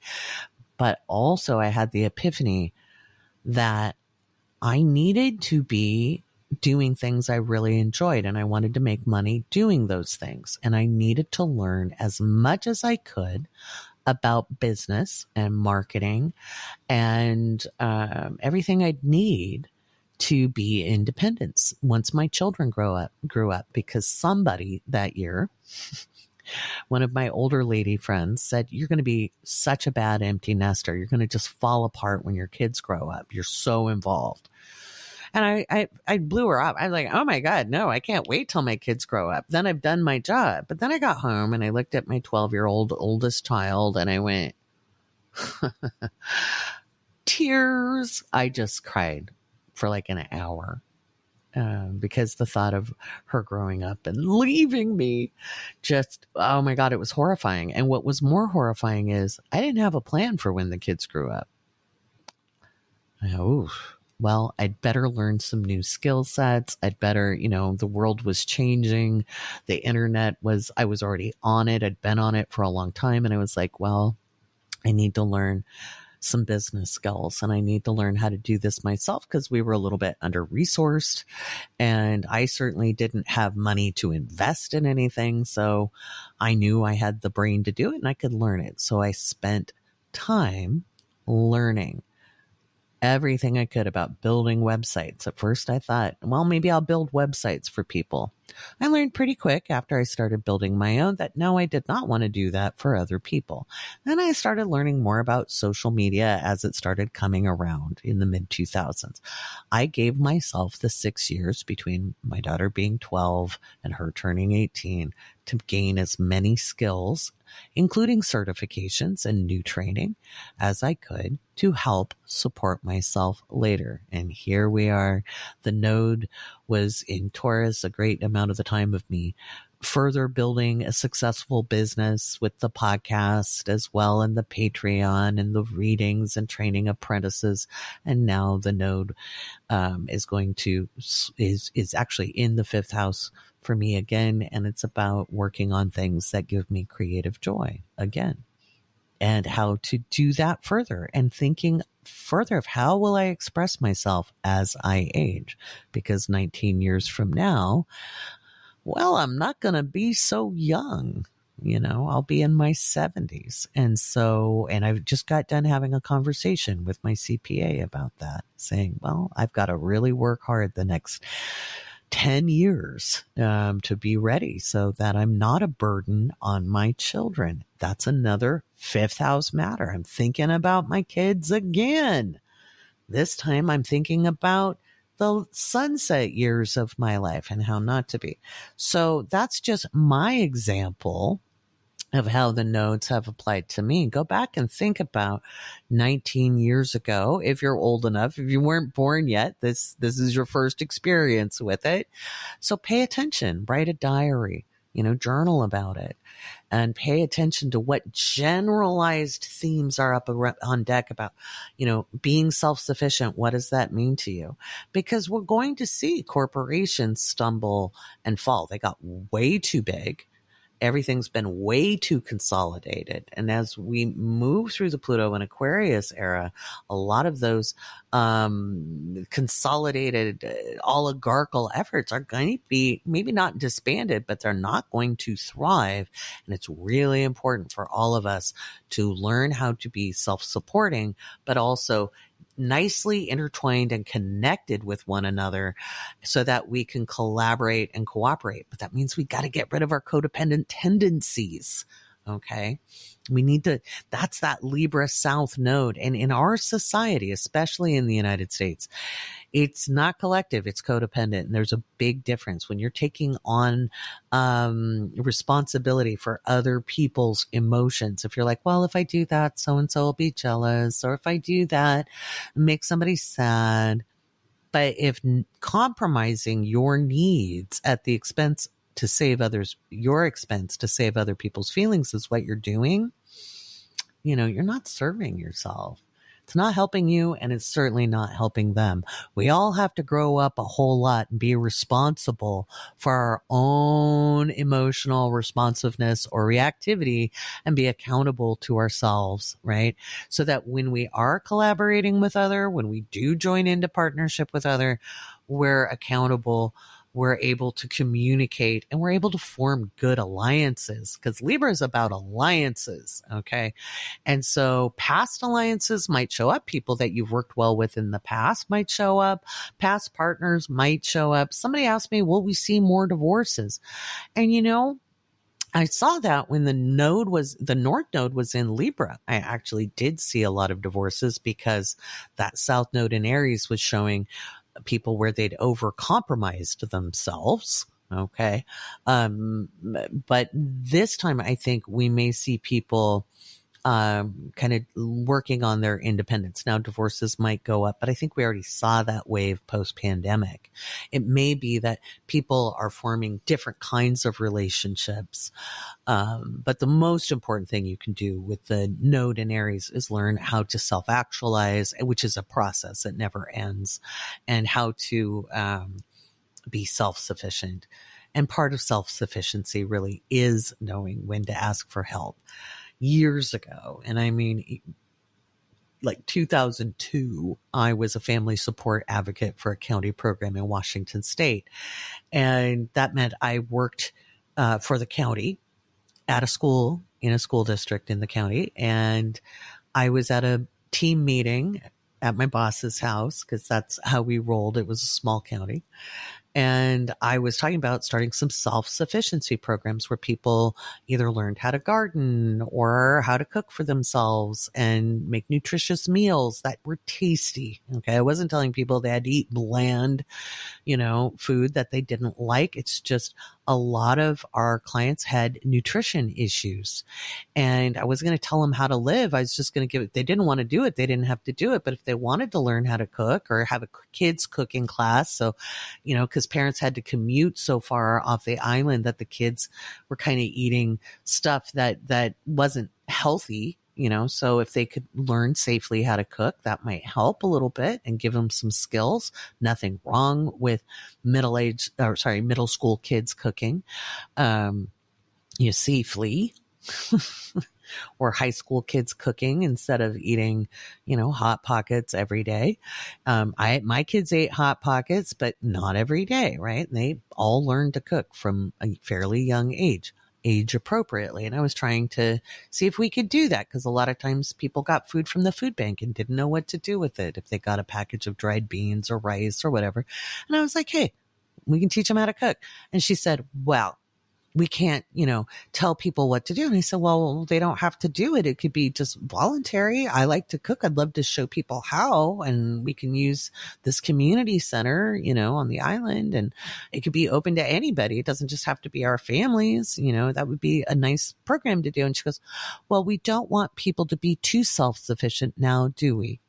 but also I had the epiphany that I needed to be doing things I really enjoyed, and I wanted to make money doing those things. And I needed to learn as much as I could about business and marketing and everything I'd need to be independent once my children grew up, because somebody that year, one of my older lady friends said, you're going to be such a bad empty nester. You're going to just fall apart when your kids grow up. You're so involved. And I blew her up. I was like, oh my God, no, I can't wait till my kids grow up. Then I've done my job. But then I got home and I looked at my 12-year-old oldest child and I went, tears. I just cried for like an hour because the thought of her growing up and leaving me just, oh my God, it was horrifying. And what was more horrifying is I didn't have a plan for when the kids grew up. Well, I'd better learn some new skill sets. I'd better, the world was changing. The internet I was already on it. I'd been on it for a long time. And I was like, well, I need to learn some business skills and I need to learn how to do this myself because we were a little bit under-resourced and I certainly didn't have money to invest in anything. So I knew I had the brain to do it and I could learn it. So I spent time learning everything I could about building websites. At first I thought, well, maybe I'll build websites for people. I learned pretty quick after I started building my own that no, I did not want to do that for other people. Then I started learning more about social media as it started coming around in the mid 2000s. I gave myself the 6 years between my daughter being 12 and her turning 18 to gain as many skills, including certifications and new training, as I could to help support myself later. And here we are. The node was in Taurus a great amount of the time of me further building a successful business with the podcast as well, and the Patreon and the readings and training apprentices. And now the node is actually in the 5th house for me again. And it's about working on things that give me creative joy again, and how to do that further, and thinking further of how will I express myself as I age? Because 19 years from now, well, I'm not going to be so young. I'll be in my 70s. And I've just got done having a conversation with my CPA about that, saying, well, I've got to really work hard the next 10 years to be ready so that I'm not a burden on my children. That's another 5th house matter. I'm thinking about my kids again. This time I'm thinking about the sunset years of my life and how not to be. So that's just my example of how the nodes have applied to me. Go back and think about 19 years ago. If you're old enough, if you weren't born yet, this is your first experience with it. So pay attention, write a diary, journal about it, and pay attention to what generalized themes are up on deck about, being self-sufficient. What does that mean to you? Because we're going to see corporations stumble and fall. They got way too big. Everything's been way too consolidated. And as we move through the Pluto and Aquarius era, a lot of those consolidated oligarchical efforts are going to be maybe not disbanded, but they're not going to thrive. And it's really important for all of us to learn how to be self-supporting, but also nicely intertwined and connected with one another so that we can collaborate and cooperate. But that means we got to get rid of our codependent tendencies. Okay. That's that Libra South node. And in our society, especially in the United States, it's not collective, it's codependent. And there's a big difference when you're taking on responsibility for other people's emotions. If you're like, well, if I do that, so-and-so will be jealous, or if I do that, make somebody sad. But if compromising your needs at the expense to save others, your expense to save other people's feelings is what you're doing, you're not serving yourself. It's not helping you, and it's certainly not helping them. We all have to grow up a whole lot and be responsible for our own emotional responsiveness or reactivity, and be accountable to ourselves, right? So that when we are collaborating with other, when we do join into partnership with other, we're accountable, we're able to communicate, and we're able to form good alliances, because Libra is about alliances. Okay. And so past alliances might show up. People that you've worked well with in the past might show up. Past partners might show up. Somebody asked me, will we see more divorces? And I saw that when the North Node was in Libra. I actually did see a lot of divorces because that South Node in Aries was showing people where they'd overcompromised themselves. Okay. But this time I think we may see people kind of working on their independence. Now divorces might go up, but I think we already saw that wave post-pandemic. It may be that people are forming different kinds of relationships. But the most important thing you can do with the node in Aries is learn how to self-actualize, which is a process that never ends, and how to be self-sufficient. And part of self-sufficiency really is knowing when to ask for help. Years ago, and I mean like 2002, I was a family support advocate for a county program in Washington State. And that meant I worked for the county at a school, in a school district in the county. And I was at a team meeting at my boss's house because that's how we rolled. It was a small county. And I was talking about starting some self-sufficiency programs where people either learned how to garden or how to cook for themselves and make nutritious meals that were tasty. Okay. I wasn't telling people they had to eat bland, food that they didn't like. It's just a lot of our clients had nutrition issues. And I wasn't going to tell them how to live. I was just going to give it. They didn't want to do it. They didn't have to do it. But if they wanted to learn how to cook or have a kids cooking class, so, because parents had to commute so far off the island that the kids were kind of eating stuff that wasn't healthy. So if they could learn safely how to cook, that might help a little bit and give them some skills. Nothing wrong with middle school kids cooking, safely. Or high school kids cooking instead of eating, Hot Pockets every day. My kids ate Hot Pockets, but not every day, right? And they all learned to cook from a fairly young age appropriately. And I was trying to see if we could do that because a lot of times people got food from the food bank and didn't know what to do with it if they got a package of dried beans or rice or whatever. And I was like, hey, we can teach them how to cook. And she said, well, we can't, tell people what to do. And I said, well, they don't have to do it. It could be just voluntary. I like to cook. I'd love to show people how, and we can use this community center, on the island, and it could be open to anybody. It doesn't just have to be our families. That would be a nice program to do. And she goes, well, we don't want people to be too self-sufficient now, do we?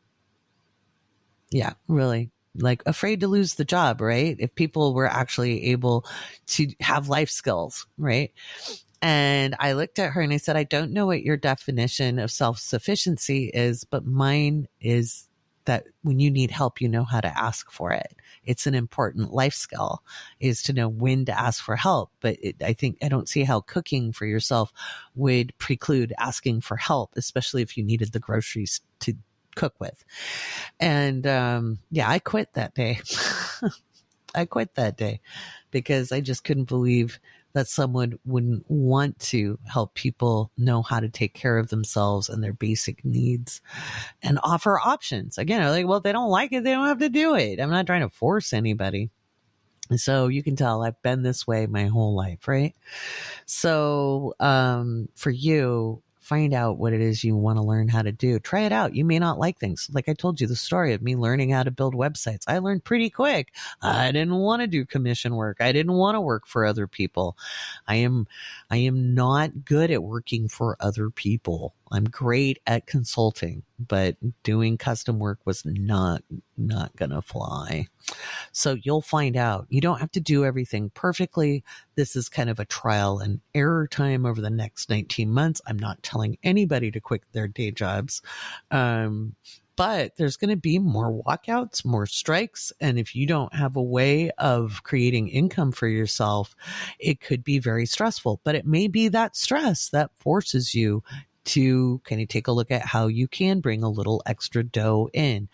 Yeah, really. Like afraid to lose the job, right? If people were actually able to have life skills, right? And I looked at her and I said, I don't know what your definition of self-sufficiency is, but mine is that when you need help, you know how to ask for it. It's an important life skill, is to know when to ask for help. But I don't see how cooking for yourself would preclude asking for help, especially if you needed the groceries to cook with. And I quit that day. I quit that day because I just couldn't believe that someone wouldn't want to help people know how to take care of themselves and their basic needs and offer options. Again, like, well, if they don't like it, they don't have to do it. I'm not trying to force anybody. So you can tell I've been this way my whole life, right? So for you, find out what it is you want to learn how to do. Try it out. You may not like things. Like I told you, the story of me learning how to build websites. I learned pretty quick. I didn't want to do commission work. I didn't want to work for other people. I am not good at working for other people. I'm great at consulting, but doing custom work was not gonna fly. So you'll find out. You don't have to do everything perfectly. This is kind of a trial and error time over the next 19 months. I'm not telling anybody to quit their day jobs. But there's going to be more walkouts, more strikes. And if you don't have a way of creating income for yourself, it could be very stressful. But it may be that stress that forces you to kind of take a look at how you can bring a little extra dough in.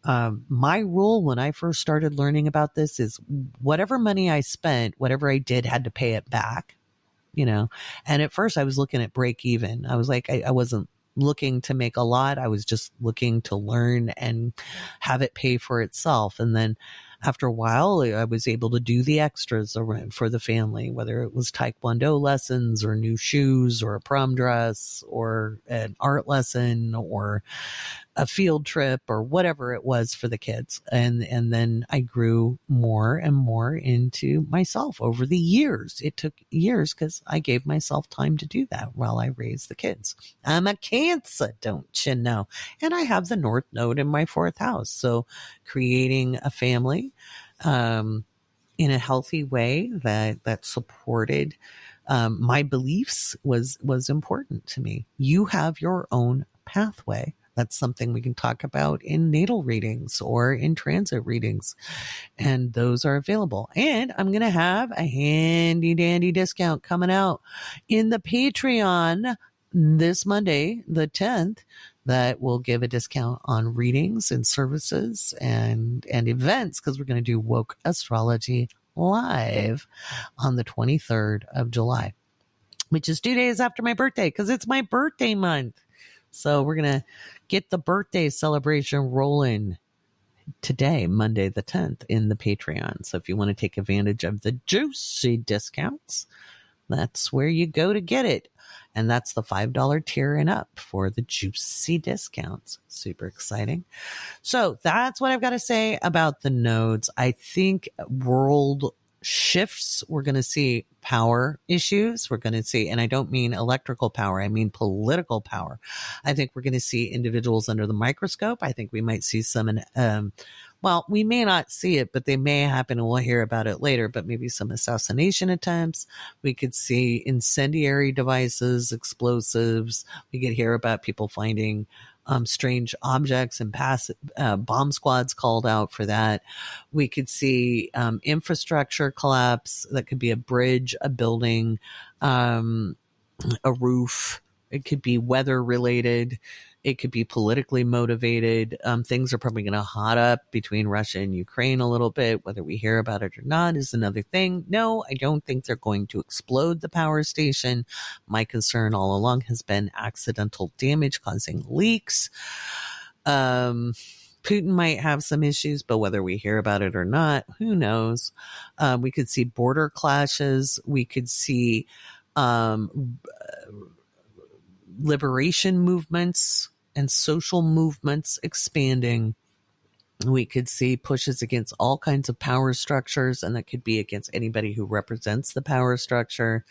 My rule when I first started learning about this is whatever money I spent, whatever I did, had to pay it back, And at first I was looking at break even. I was like, I wasn't looking to make a lot. I was just looking to learn and have it pay for itself. And then after a while, I was able to do the extras for the family, whether it was Taekwondo lessons or new shoes or a prom dress or an art lesson or a field trip or whatever it was for the kids. And then I grew more and more into myself over the years. It took years because I gave myself time to do that while I raised the kids. I'm a Cancer, don't you know? And I have the North Node in my fourth house. So creating a family in a healthy way that supported my beliefs was important to me. You have your own pathway. That's something we can talk about in natal readings or in transit readings. And those are available. And I'm going to have a handy dandy discount coming out in the Patreon this Monday, the 10th, that will give a discount on readings and services and events, because we're going to do Woke Astrology live on the 23rd of July, which is 2 days after my birthday, because it's my birthday month. So we're going to get the birthday celebration rolling today, Monday the 10th, in the Patreon. So if you want to take advantage of the juicy discounts, that's where you go to get it. And that's the $5 tier and up for the juicy discounts. Super exciting. So that's what I've got to say about the nodes. I think world shifts, we're going to see power issues. We're going to see, and I don't mean electrical power, I mean political power. I think we're going to see individuals under the microscope. I think we might see some, well, we may not see it, but they may happen, and we'll hear about it later, but maybe some assassination attempts. We could see incendiary devices, explosives. We could hear about people finding strange objects and bomb squads called out for that. We could see infrastructure collapse. That could be a bridge, a building, a roof. It could be weather related. It could be politically motivated. Things are probably going to hot up between Russia and Ukraine a little bit. Whether we hear about it or not is another thing. No, I don't think they're going to explode the power station. My concern all along has been accidental damage causing leaks. Putin might have some issues, but whether we hear about it or not, who knows? We could see border clashes. We could see liberation movements and social movements expanding. We could see pushes against all kinds of power structures, and that could be against anybody who represents the power structure.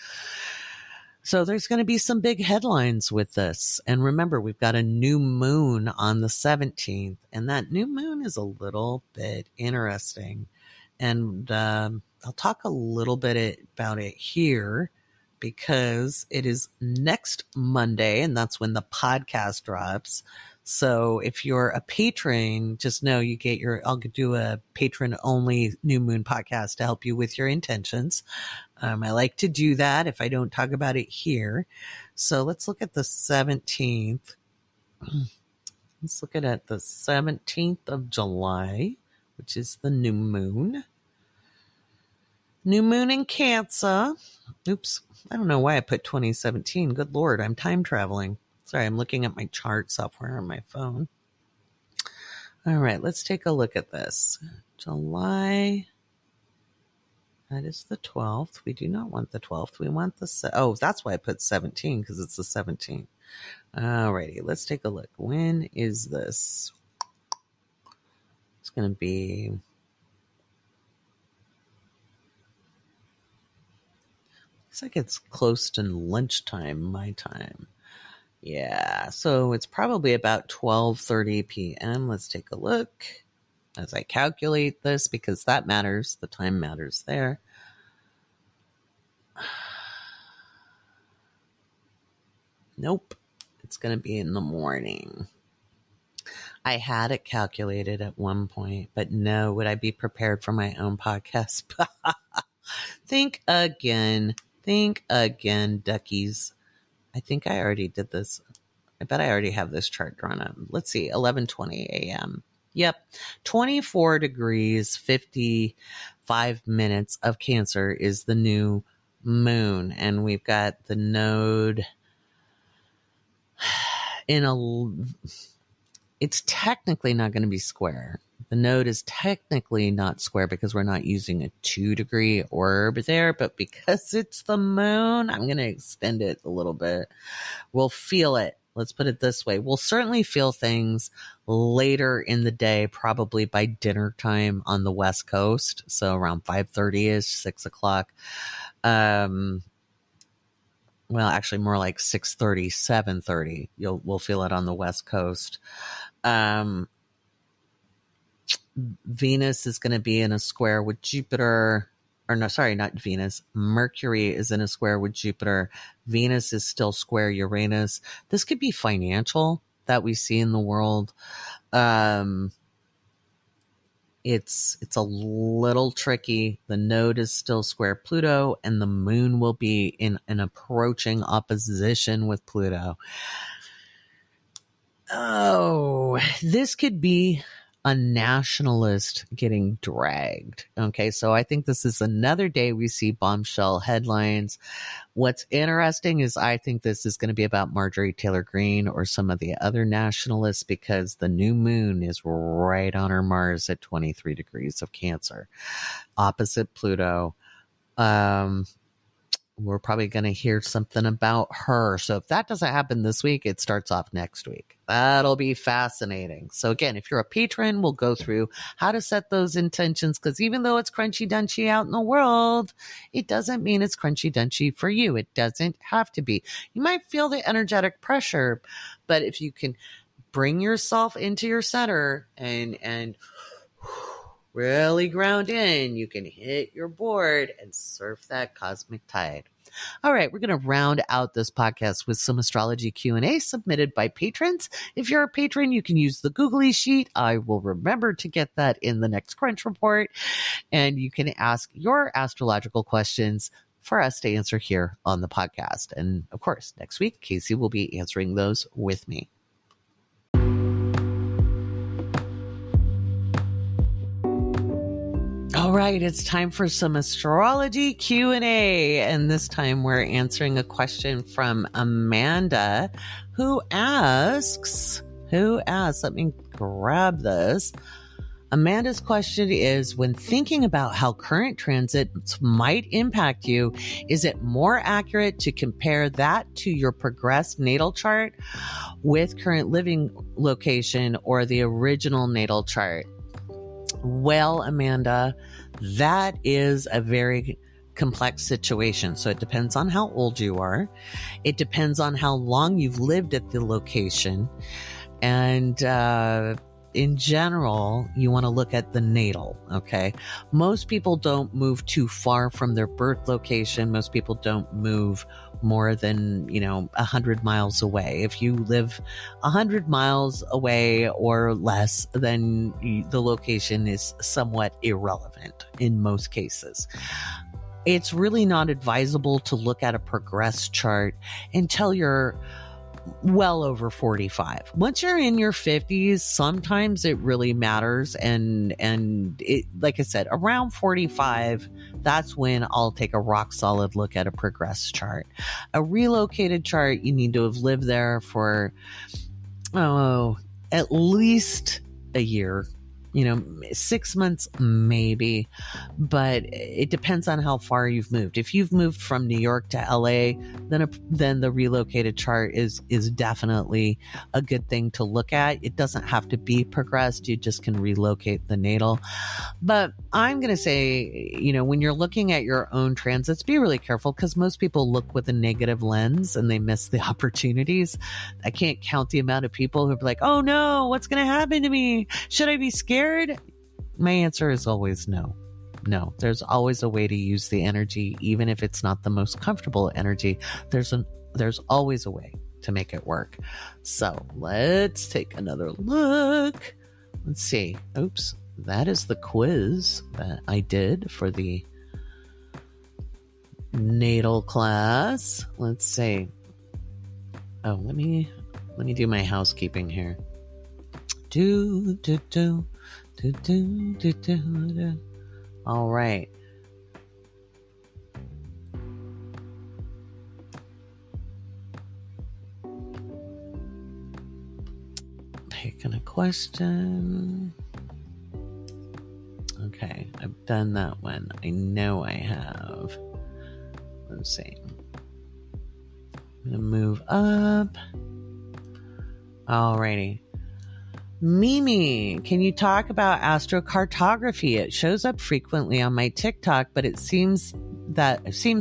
So there's going to be some big headlines with this. And remember, we've got a new moon on the 17th, and that new moon is a little bit interesting. And I'll talk a little bit about it here, because it is next Monday, and that's when the podcast drops. So if you're a patron, just know you get I'll do a patron only new moon podcast to help you with your intentions. I like to do that if I don't talk about it here. So let's look at the 17th. Let's look at the 17th of July, which is the new moon. New moon in Cancer. Oops. I don't know why I put 2017. Good Lord, I'm time traveling. Sorry, I'm looking at my chart software on my phone. All right, let's take a look at this. July. That is the 12th. We do not want the 12th. We want the... that's why I put 17, because it's the 17th. All righty, let's take a look. When is this? It's going to be... Looks like it's close to lunchtime, my time. Yeah, so it's probably about 12:30 p.m. Let's take a look as I calculate this, because that matters. The time matters there. Nope, it's going to be in the morning. I had it calculated at one point, but no, would I be prepared for my own podcast? Think again, duckies. I think I already did this. I bet I already have this chart drawn up. Let's see, 11:20 a.m. Yep, 24 degrees, 55 minutes of Cancer is the new moon. And we've got the node it's technically not going to be square. The node is technically not square because we're not using a 2-degree orb there, but because it's the moon, I'm going to extend it a little bit. We'll feel it. Let's put it this way. We'll certainly feel things later in the day, probably by dinner time on the West Coast. So around 5:30-ish, 6 o'clock. Well, actually more like 6:30, 7:30. We'll feel it on the West Coast. Venus is going to be in a square with Jupiter. Or no, sorry, not Venus. Mercury is in a square with Jupiter. Venus is still square Uranus. This could be financial that we see in the world. It's a little tricky. The node is still square Pluto, and the moon will be in an approaching opposition with Pluto. Oh, this could be a nationalist getting dragged. Okay, so I think this is another day we see bombshell headlines. What's interesting is I think this is going to be about Marjorie Taylor Greene or some of the other nationalists, because the new moon is right on her Mars at 23 degrees of Cancer, opposite Pluto. We're probably going to hear something about her. So if that doesn't happen this week, it starts off next week. That'll be fascinating. So again, if you're a patron, we'll go through how to set those intentions, because even though it's crunchy dunchy out in the world, it doesn't mean it's crunchy dunchy for you. It doesn't have to be. You might feel the energetic pressure, but if you can bring yourself into your center and really ground in, you can hit your board and surf that cosmic tide. All right, we're going to round out this podcast with some astrology Q&A submitted by patrons. If you're a patron, you can use the Googly sheet. I will remember to get that in the next Crunch Report. And you can ask your astrological questions for us to answer here on the podcast. And of course, next week, Casey will be answering those with me. All right, it's time for some astrology Q&A, and this time we're answering a question from Amanda, who asks, let me grab this. Amanda's question is, when thinking about how current transits might impact you, is it more accurate to compare that to your progressed natal chart with current living location or the original natal chart? Well, Amanda, that is a very complex situation. So it depends on how old you are. It depends on how long you've lived at the location. And in general, you want to look at the natal, okay? Most people don't move too far from their birth location. Most people don't move more than, 100 miles away. If you live 100 miles away or less, then the location is somewhat irrelevant in most cases. It's really not advisable to look at a progressed chart until you're well over 45. Once you're in your 50s, sometimes it really matters. And it, like I said, around 45, that's when I'll take a rock solid look at a progressed chart. A relocated chart, you need to have lived there for, at least a year. 6 months maybe, but it depends on how far you've moved. If you've moved from New York to LA, then the relocated chart is definitely a good thing to look at. It doesn't have to be progressed. You just can relocate the natal. But I'm going to say, when you're looking at your own transits, be really careful, because most people look with a negative lens and they miss the opportunities. I can't count the amount of people who are like, oh no, what's going to happen to me? Should I be scared? My answer is always no. No, there's always a way to use the energy, even if it's not the most comfortable energy. There's always a way to make it work. So let's take another look. Let's see. Oops, that is the quiz that I did for the natal class. Let's see. Oh, let me do my housekeeping here. All right. Picking a question. Okay, I've done that one. I know I have. Let's see. I'm going to move up. Alrighty. Mimi, can you talk about astrocartography? It shows up frequently on my TikTok, but it seems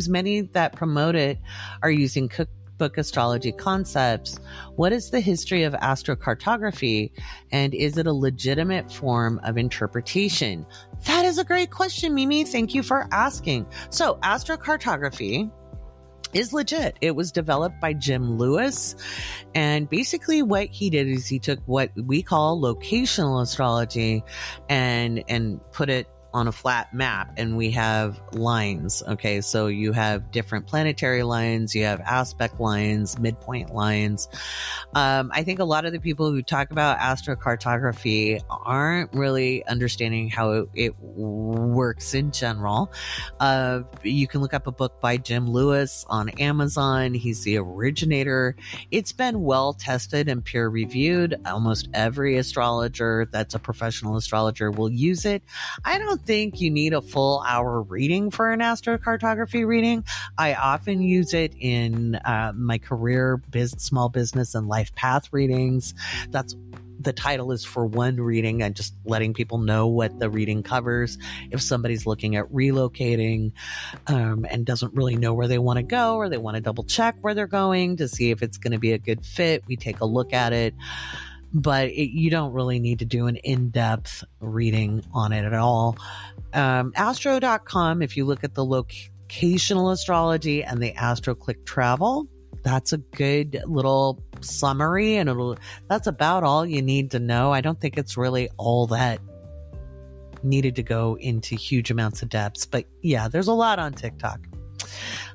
many that promote it are using cookbook astrology concepts. What is the history of astrocartography, and is it a legitimate form of interpretation? That is a great question, Mimi. Thank you for asking. So, astrocartography is legit. It was developed by Jim Lewis, and basically what he did is he took what we call locational astrology and put it on a flat map and we have lines. Okay. So you have different planetary lines, you have aspect lines, midpoint lines. I think a lot of the people who talk about astrocartography aren't really understanding how it works in general. You can look up a book by Jim Lewis on Amazon. He's the originator. It's been well tested and peer reviewed. Almost every astrologer that's a professional astrologer will use it. I don't think you need a full hour reading for an astrocartography reading. I often use it in my career, small business, and life path readings. That's the title is for one reading and just letting people know what the reading covers. If somebody's looking at relocating and doesn't really know where they want to go, or they want to double check where they're going to see if it's going to be a good fit, we take a look at it. But you don't really need to do an in-depth reading on it at all. Astro.com, if you look at the locational astrology and the AstroClick travel, that's a good little summary, and that's about all you need to know. I don't think it's really all that needed to go into huge amounts of depths, but yeah, there's a lot on TikTok.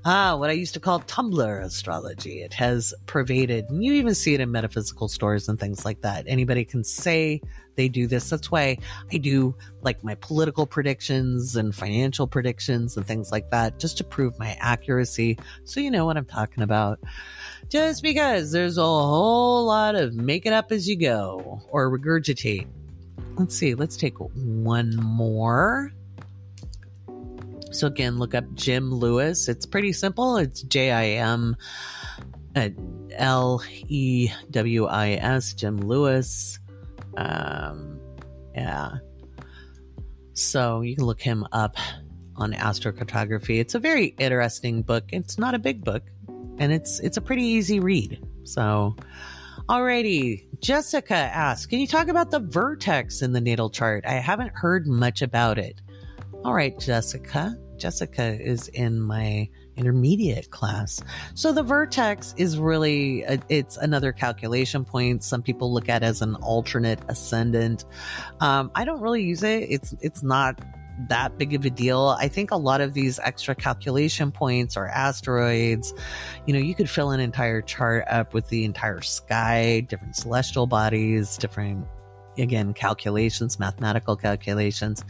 What I used to call Tumblr astrology. It has pervaded, and you even see it in metaphysical stores and things like that. Anybody can say they do this. That's why I do like my political predictions and financial predictions and things like that, just to prove my accuracy. So you know what I'm talking about. Just because there's a whole lot of make it up as you go or regurgitate. Let's see. Let's take one more. So again, look up Jim Lewis. It's pretty simple. It's JIM LEWIS, Jim Lewis. Yeah. So you can look him up on astrocartography. It's a very interesting book. It's not a big book, and it's a pretty easy read. So, alrighty. Jessica asks, can you talk about the vertex in the natal chart? I haven't heard much about it. All right, Jessica. Jessica is in my intermediate class. So the vertex is really, it's another calculation point. Some people look at it as an alternate ascendant. I don't really use it. It's not that big of a deal. I think a lot of these extra calculation points or asteroids, you could fill an entire chart up with the entire sky, different celestial bodies, different, again, calculations, mathematical calculations.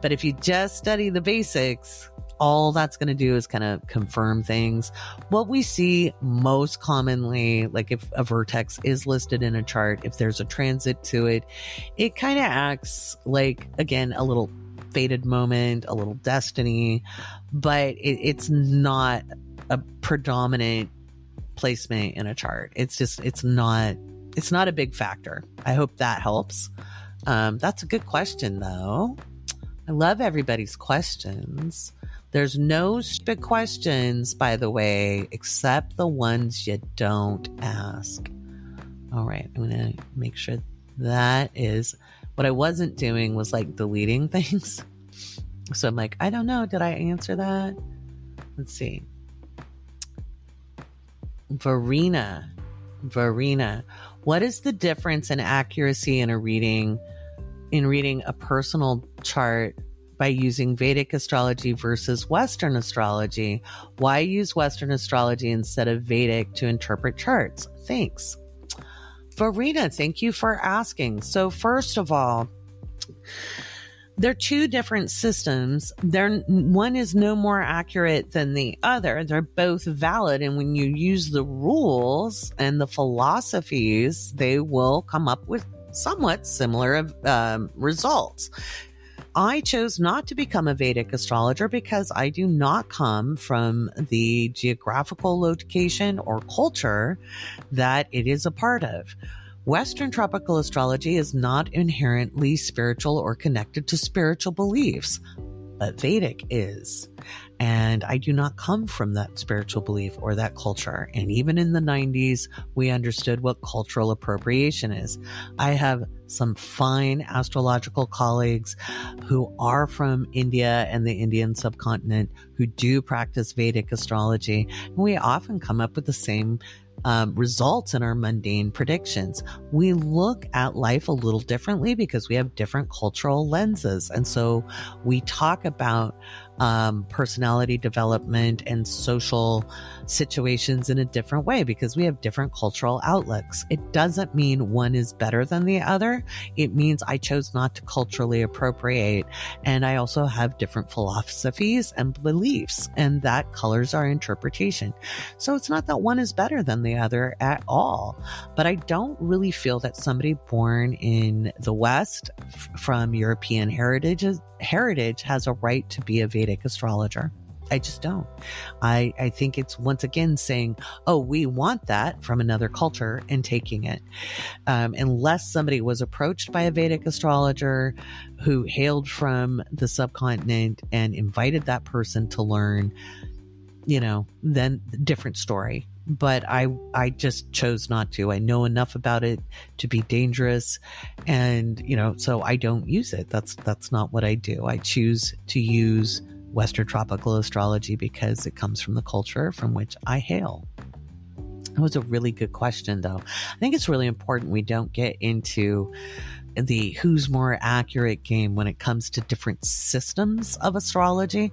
But if you just study the basics, all that's going to do is kind of confirm things. What we see most commonly, like if a vertex is listed in a chart, if there's a transit to it, it kind of acts like, again, a little fated moment, a little destiny, but it's not a predominant placement in a chart. It's not a big factor. I hope that helps. That's a good question, though. I love everybody's questions. There's no stupid questions, by the way, except the ones you don't ask. All right, I'm going to make sure that is what I wasn't doing was like deleting things. So I'm like, I don't know. Did I answer that? Let's see. Verena, what is the difference in accuracy in reading a personal chart by using Vedic astrology versus Western astrology? Why use Western astrology instead of Vedic to interpret charts? Thanks. Verena, thank you for asking. So first of all, they're two different systems. One is no more accurate than the other. They're both valid. And when you use the rules and the philosophies, they will come up with somewhat similar results. I chose not to become a Vedic astrologer because I do not come from the geographical location or culture that it is a part of. Western tropical astrology is not inherently spiritual or connected to spiritual beliefs, but Vedic is. And I do not come from that spiritual belief or that culture. And even in the 90s, we understood what cultural appropriation is. I have some fine astrological colleagues who are from India and the Indian subcontinent who do practice Vedic astrology. And we often come up with the same results in our mundane predictions. We look at life a little differently because we have different cultural lenses. And so we talk about personality development and social situations in a different way because we have different cultural outlooks. It doesn't mean one is better than the other. It means I chose not to culturally appropriate. And I also have different philosophies and beliefs, and that colors our interpretation. So it's not that one is better than the other at all. But I don't really feel that somebody born in the West from European heritage has a right to be a Vedic astrologer. I just don't. I think it's once again saying, oh, we want that from another culture and taking it. Unless somebody was approached by a Vedic astrologer who hailed from the subcontinent and invited that person to learn, then different story. But I just chose not to. I know enough about it to be dangerous. And, so I don't use it. That's not what I do. I choose to use Western tropical astrology because it comes from the culture from which I hail. That was a really good question, though. I think it's really important we don't get into the who's more accurate game when it comes to different systems of astrology.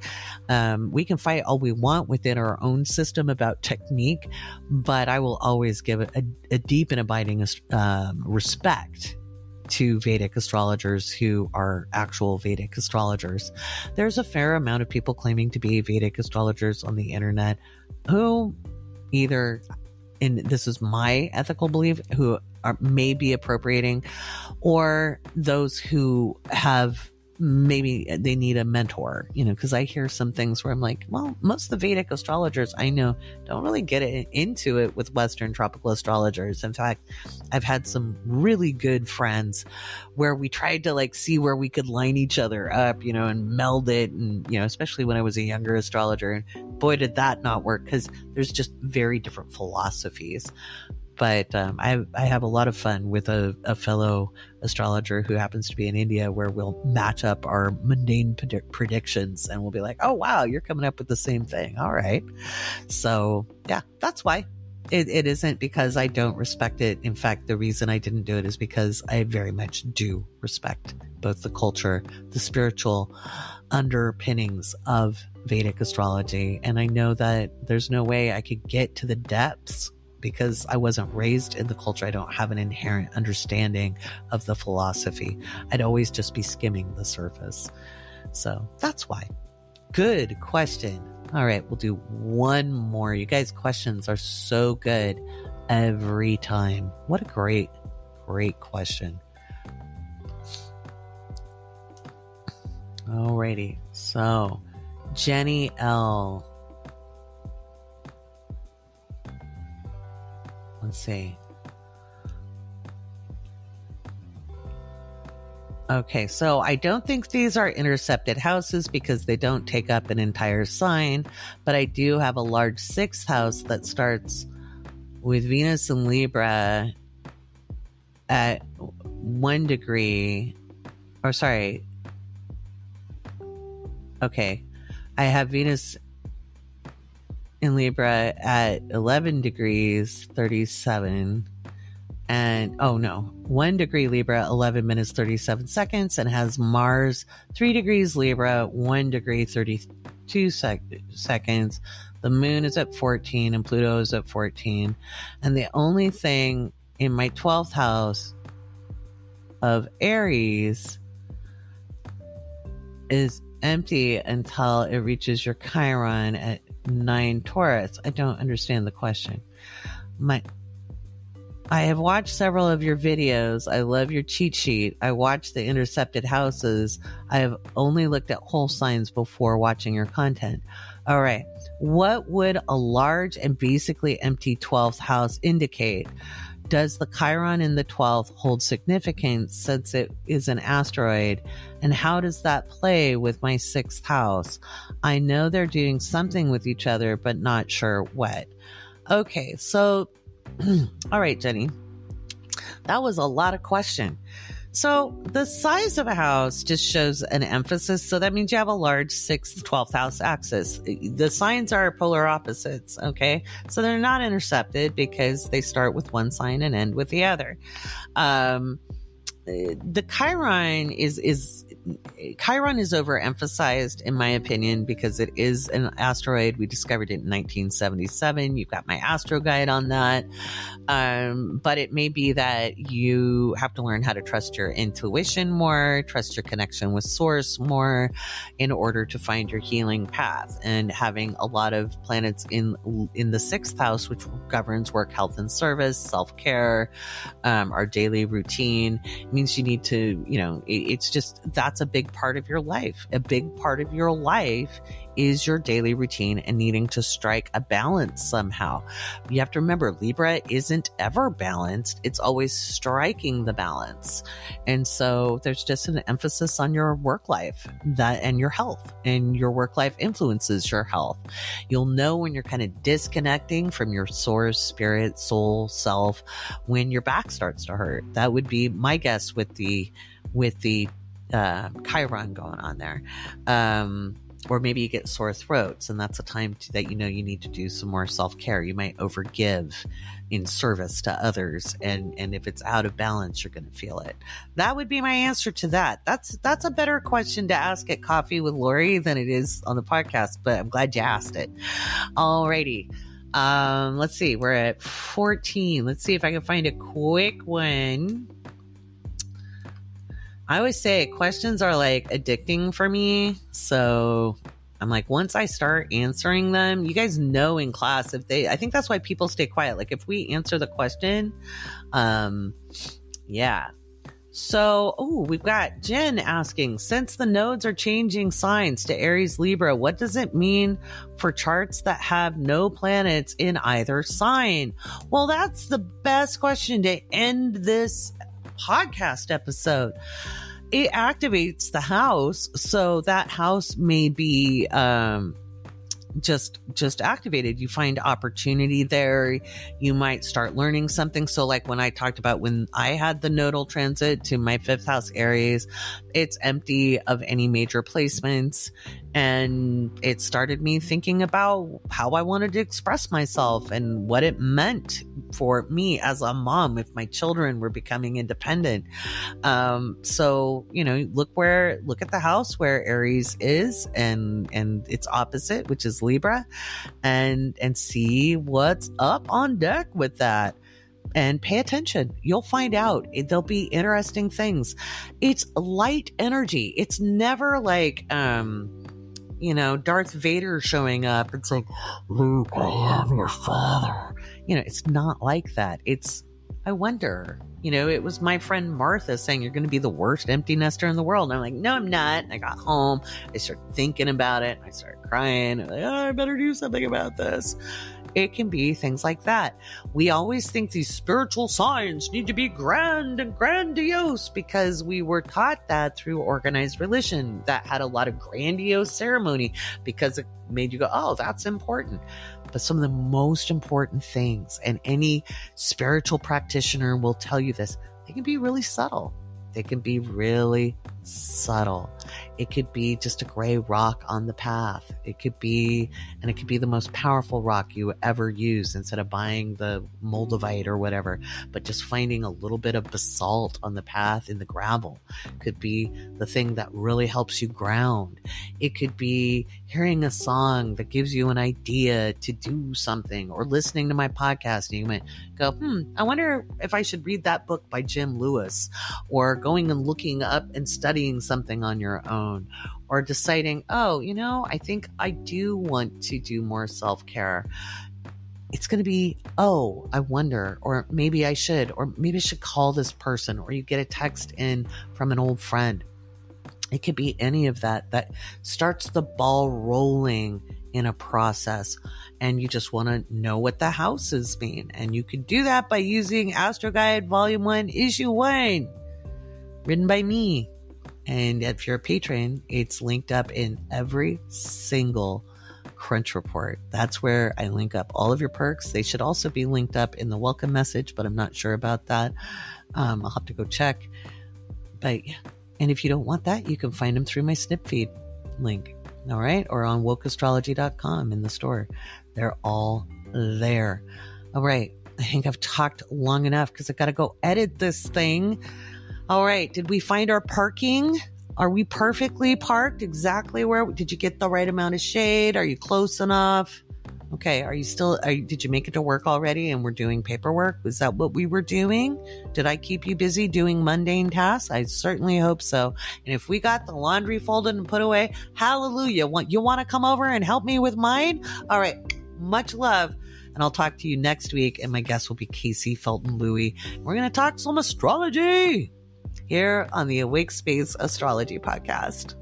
We can fight all we want within our own system about technique, but I will always give it a deep and abiding respect to Vedic astrologers who are actual Vedic astrologers. There's a fair amount of people claiming to be Vedic astrologers on the internet who either, and this is my ethical belief, who may be appropriating, or those who have, maybe they need a mentor, because I hear some things where I'm like, well, most of the Vedic astrologers I know don't really get into it with Western tropical astrologers. In fact, I've had some really good friends where we tried to see where we could line each other up, and meld it. And, especially when I was a younger astrologer, and boy, did that not work because there's just very different philosophies. But I have a lot of fun with a fellow astrologer who happens to be in India, where we'll match up our mundane predictions and we'll be like, oh, wow, you're coming up with the same thing. All right. So, yeah, that's why. It isn't because I don't respect it. In fact, the reason I didn't do it is because I very much do respect both the culture, the spiritual underpinnings of Vedic astrology. And I know that there's no way I could get to the depths because I wasn't raised in the culture. I don't have an inherent understanding of the philosophy. I'd always just be skimming the surface. So that's why. Good question. All right, we'll do one more. You guys' questions are so good every time. What a great question. Alrighty. So, Jenny L. Let's see. Okay, so I don't think these are intercepted houses because they don't take up an entire sign, but I do have a large 6th house that starts with Venus in Libra at 1 degree, or sorry. Okay, I have Venus in Libra at 11 degrees 37 and 1 degree Libra 11 minutes 37 seconds, and has Mars 3 degrees Libra 1 degree 32 seconds. The moon is at 14 and Pluto is at 14, and the only thing in my 12th house of Aries is empty until it reaches your Chiron at 9 Taurus. I don't understand the question. I have watched several of your videos. I love your cheat sheet. I watched the intercepted houses. I have only looked at whole signs before watching your content. All right. What would a large and basically empty 12th house indicate? Does the Chiron in the 12th hold significance since it is an asteroid? And how does that play with my 6th house? I know they're doing something with each other, but not sure what. Okay, so, all right, Jenny. That was a lot of question. So the size of a house just shows an emphasis. So that means you have a large 6th, 12th house axis. The signs are polar opposites. Okay. So they're not intercepted because they start with one sign and end with the other. The Chiron is overemphasized in my opinion because it is an asteroid. We discovered it in 1977. You've got my astro guide on that. But it may be that you have to learn how to trust your intuition more, trust your connection with source more in order to find your healing path. And having a lot of planets in the 6th house, which governs work, health, and service, self-care, our daily routine, means you need to, it's just, that's a big part of your life. A big part of your life is your daily routine and needing to strike a balance somehow. You have to remember, Libra isn't ever balanced. It's always striking the balance. And so there's just an emphasis on your work life and your health, and your work life influences your health. You'll know when you're kind of disconnecting from your source, spirit, soul, self, when your back starts to hurt. That would be my guess with the Chiron going on there. Or maybe you get sore throats, and that's a time that you need to do some more self-care. You might overgive in service to others, and if it's out of balance, you're going to feel it. That would be my answer to that. That's a better question to ask at Coffee with Lori than it is on the podcast, but I'm glad you asked it. Alrighty. Let's see. We're at 14. Let's see if I can find a quick one. I always say questions are like addicting for me. So I'm like, once I start answering them, you guys know in class, I think that's why people stay quiet. Like if we answer the question, yeah. So, we've got Jen asking, since the nodes are changing signs to Aries, Libra, what does it mean for charts that have no planets in either sign? Well, that's the best question to end this podcast episode. It activates the house, so that house may be just activated. You find opportunity there. You might start learning something. So like when I talked about when I had the nodal transit to my 5th house Aries, it's empty of any major placements. And it started me thinking about how I wanted to express myself and what it meant for me as a mom if my children were becoming independent. So, look at the house where Aries is and its opposite, which is Libra, and see what's up on deck with that. And pay attention. You'll find out. There'll be interesting things. It's light energy. It's never like, Darth Vader showing up. It's like, Luke, I am your father. It's not like that. I wonder, it was my friend Martha saying, you're going to be the worst empty nester in the world. And I'm like, no, I'm not. And I got home. I started thinking about it. I started crying. I'm like, I better do something about this. It can be things like that. We always think these spiritual signs need to be grand and grandiose because we were taught that through organized religion that had a lot of grandiose ceremony because it made you go, oh, that's important. But some of the most important things, and any spiritual practitioner will tell you this, they can be really subtle. They can be really subtle. It could be just a gray rock on the path. It could be the most powerful rock you ever use instead of buying the moldavite or whatever, but just finding a little bit of basalt on the path in the gravel could be the thing that really helps you ground. It could be hearing a song that gives you an idea to do something, or listening to my podcast and you might go, I wonder if I should read that book by Jim Lewis, or going and looking up and studying something on your own, or deciding, I think I do want to do more self-care. It's going to be, I wonder, or maybe I should call this person, or you get a text in from an old friend. It could be any of that starts the ball rolling in a process, and you just want to know what the houses mean. And you can do that by using Astro Guide Volume 1, Issue 1, written by me. And if you're a patron, it's linked up in every single Crunch Report. That's where I link up all of your perks. They should also be linked up in the welcome message, but I'm not sure about that. I'll have to go check. But yeah. And if you don't want that, you can find them through my snip feed link. All right. Or on wokeastrology.com in the store. They're all there. All right. I think I've talked long enough because I got to go edit this thing. All right. Did we find our parking? Are we perfectly parked? Exactly where? Did you get the right amount of shade? Are you close enough? Okay. Did you make it to work already and we're doing paperwork? Was that what we were doing? Did I keep you busy doing mundane tasks? I certainly hope so. And if we got the laundry folded and put away, hallelujah. You want to come over and help me with mine? All right. Much love. And I'll talk to you next week. And my guest will be Casey Felton-Louie. We're going to talk some astrology here on the Awake Space Astrology Podcast.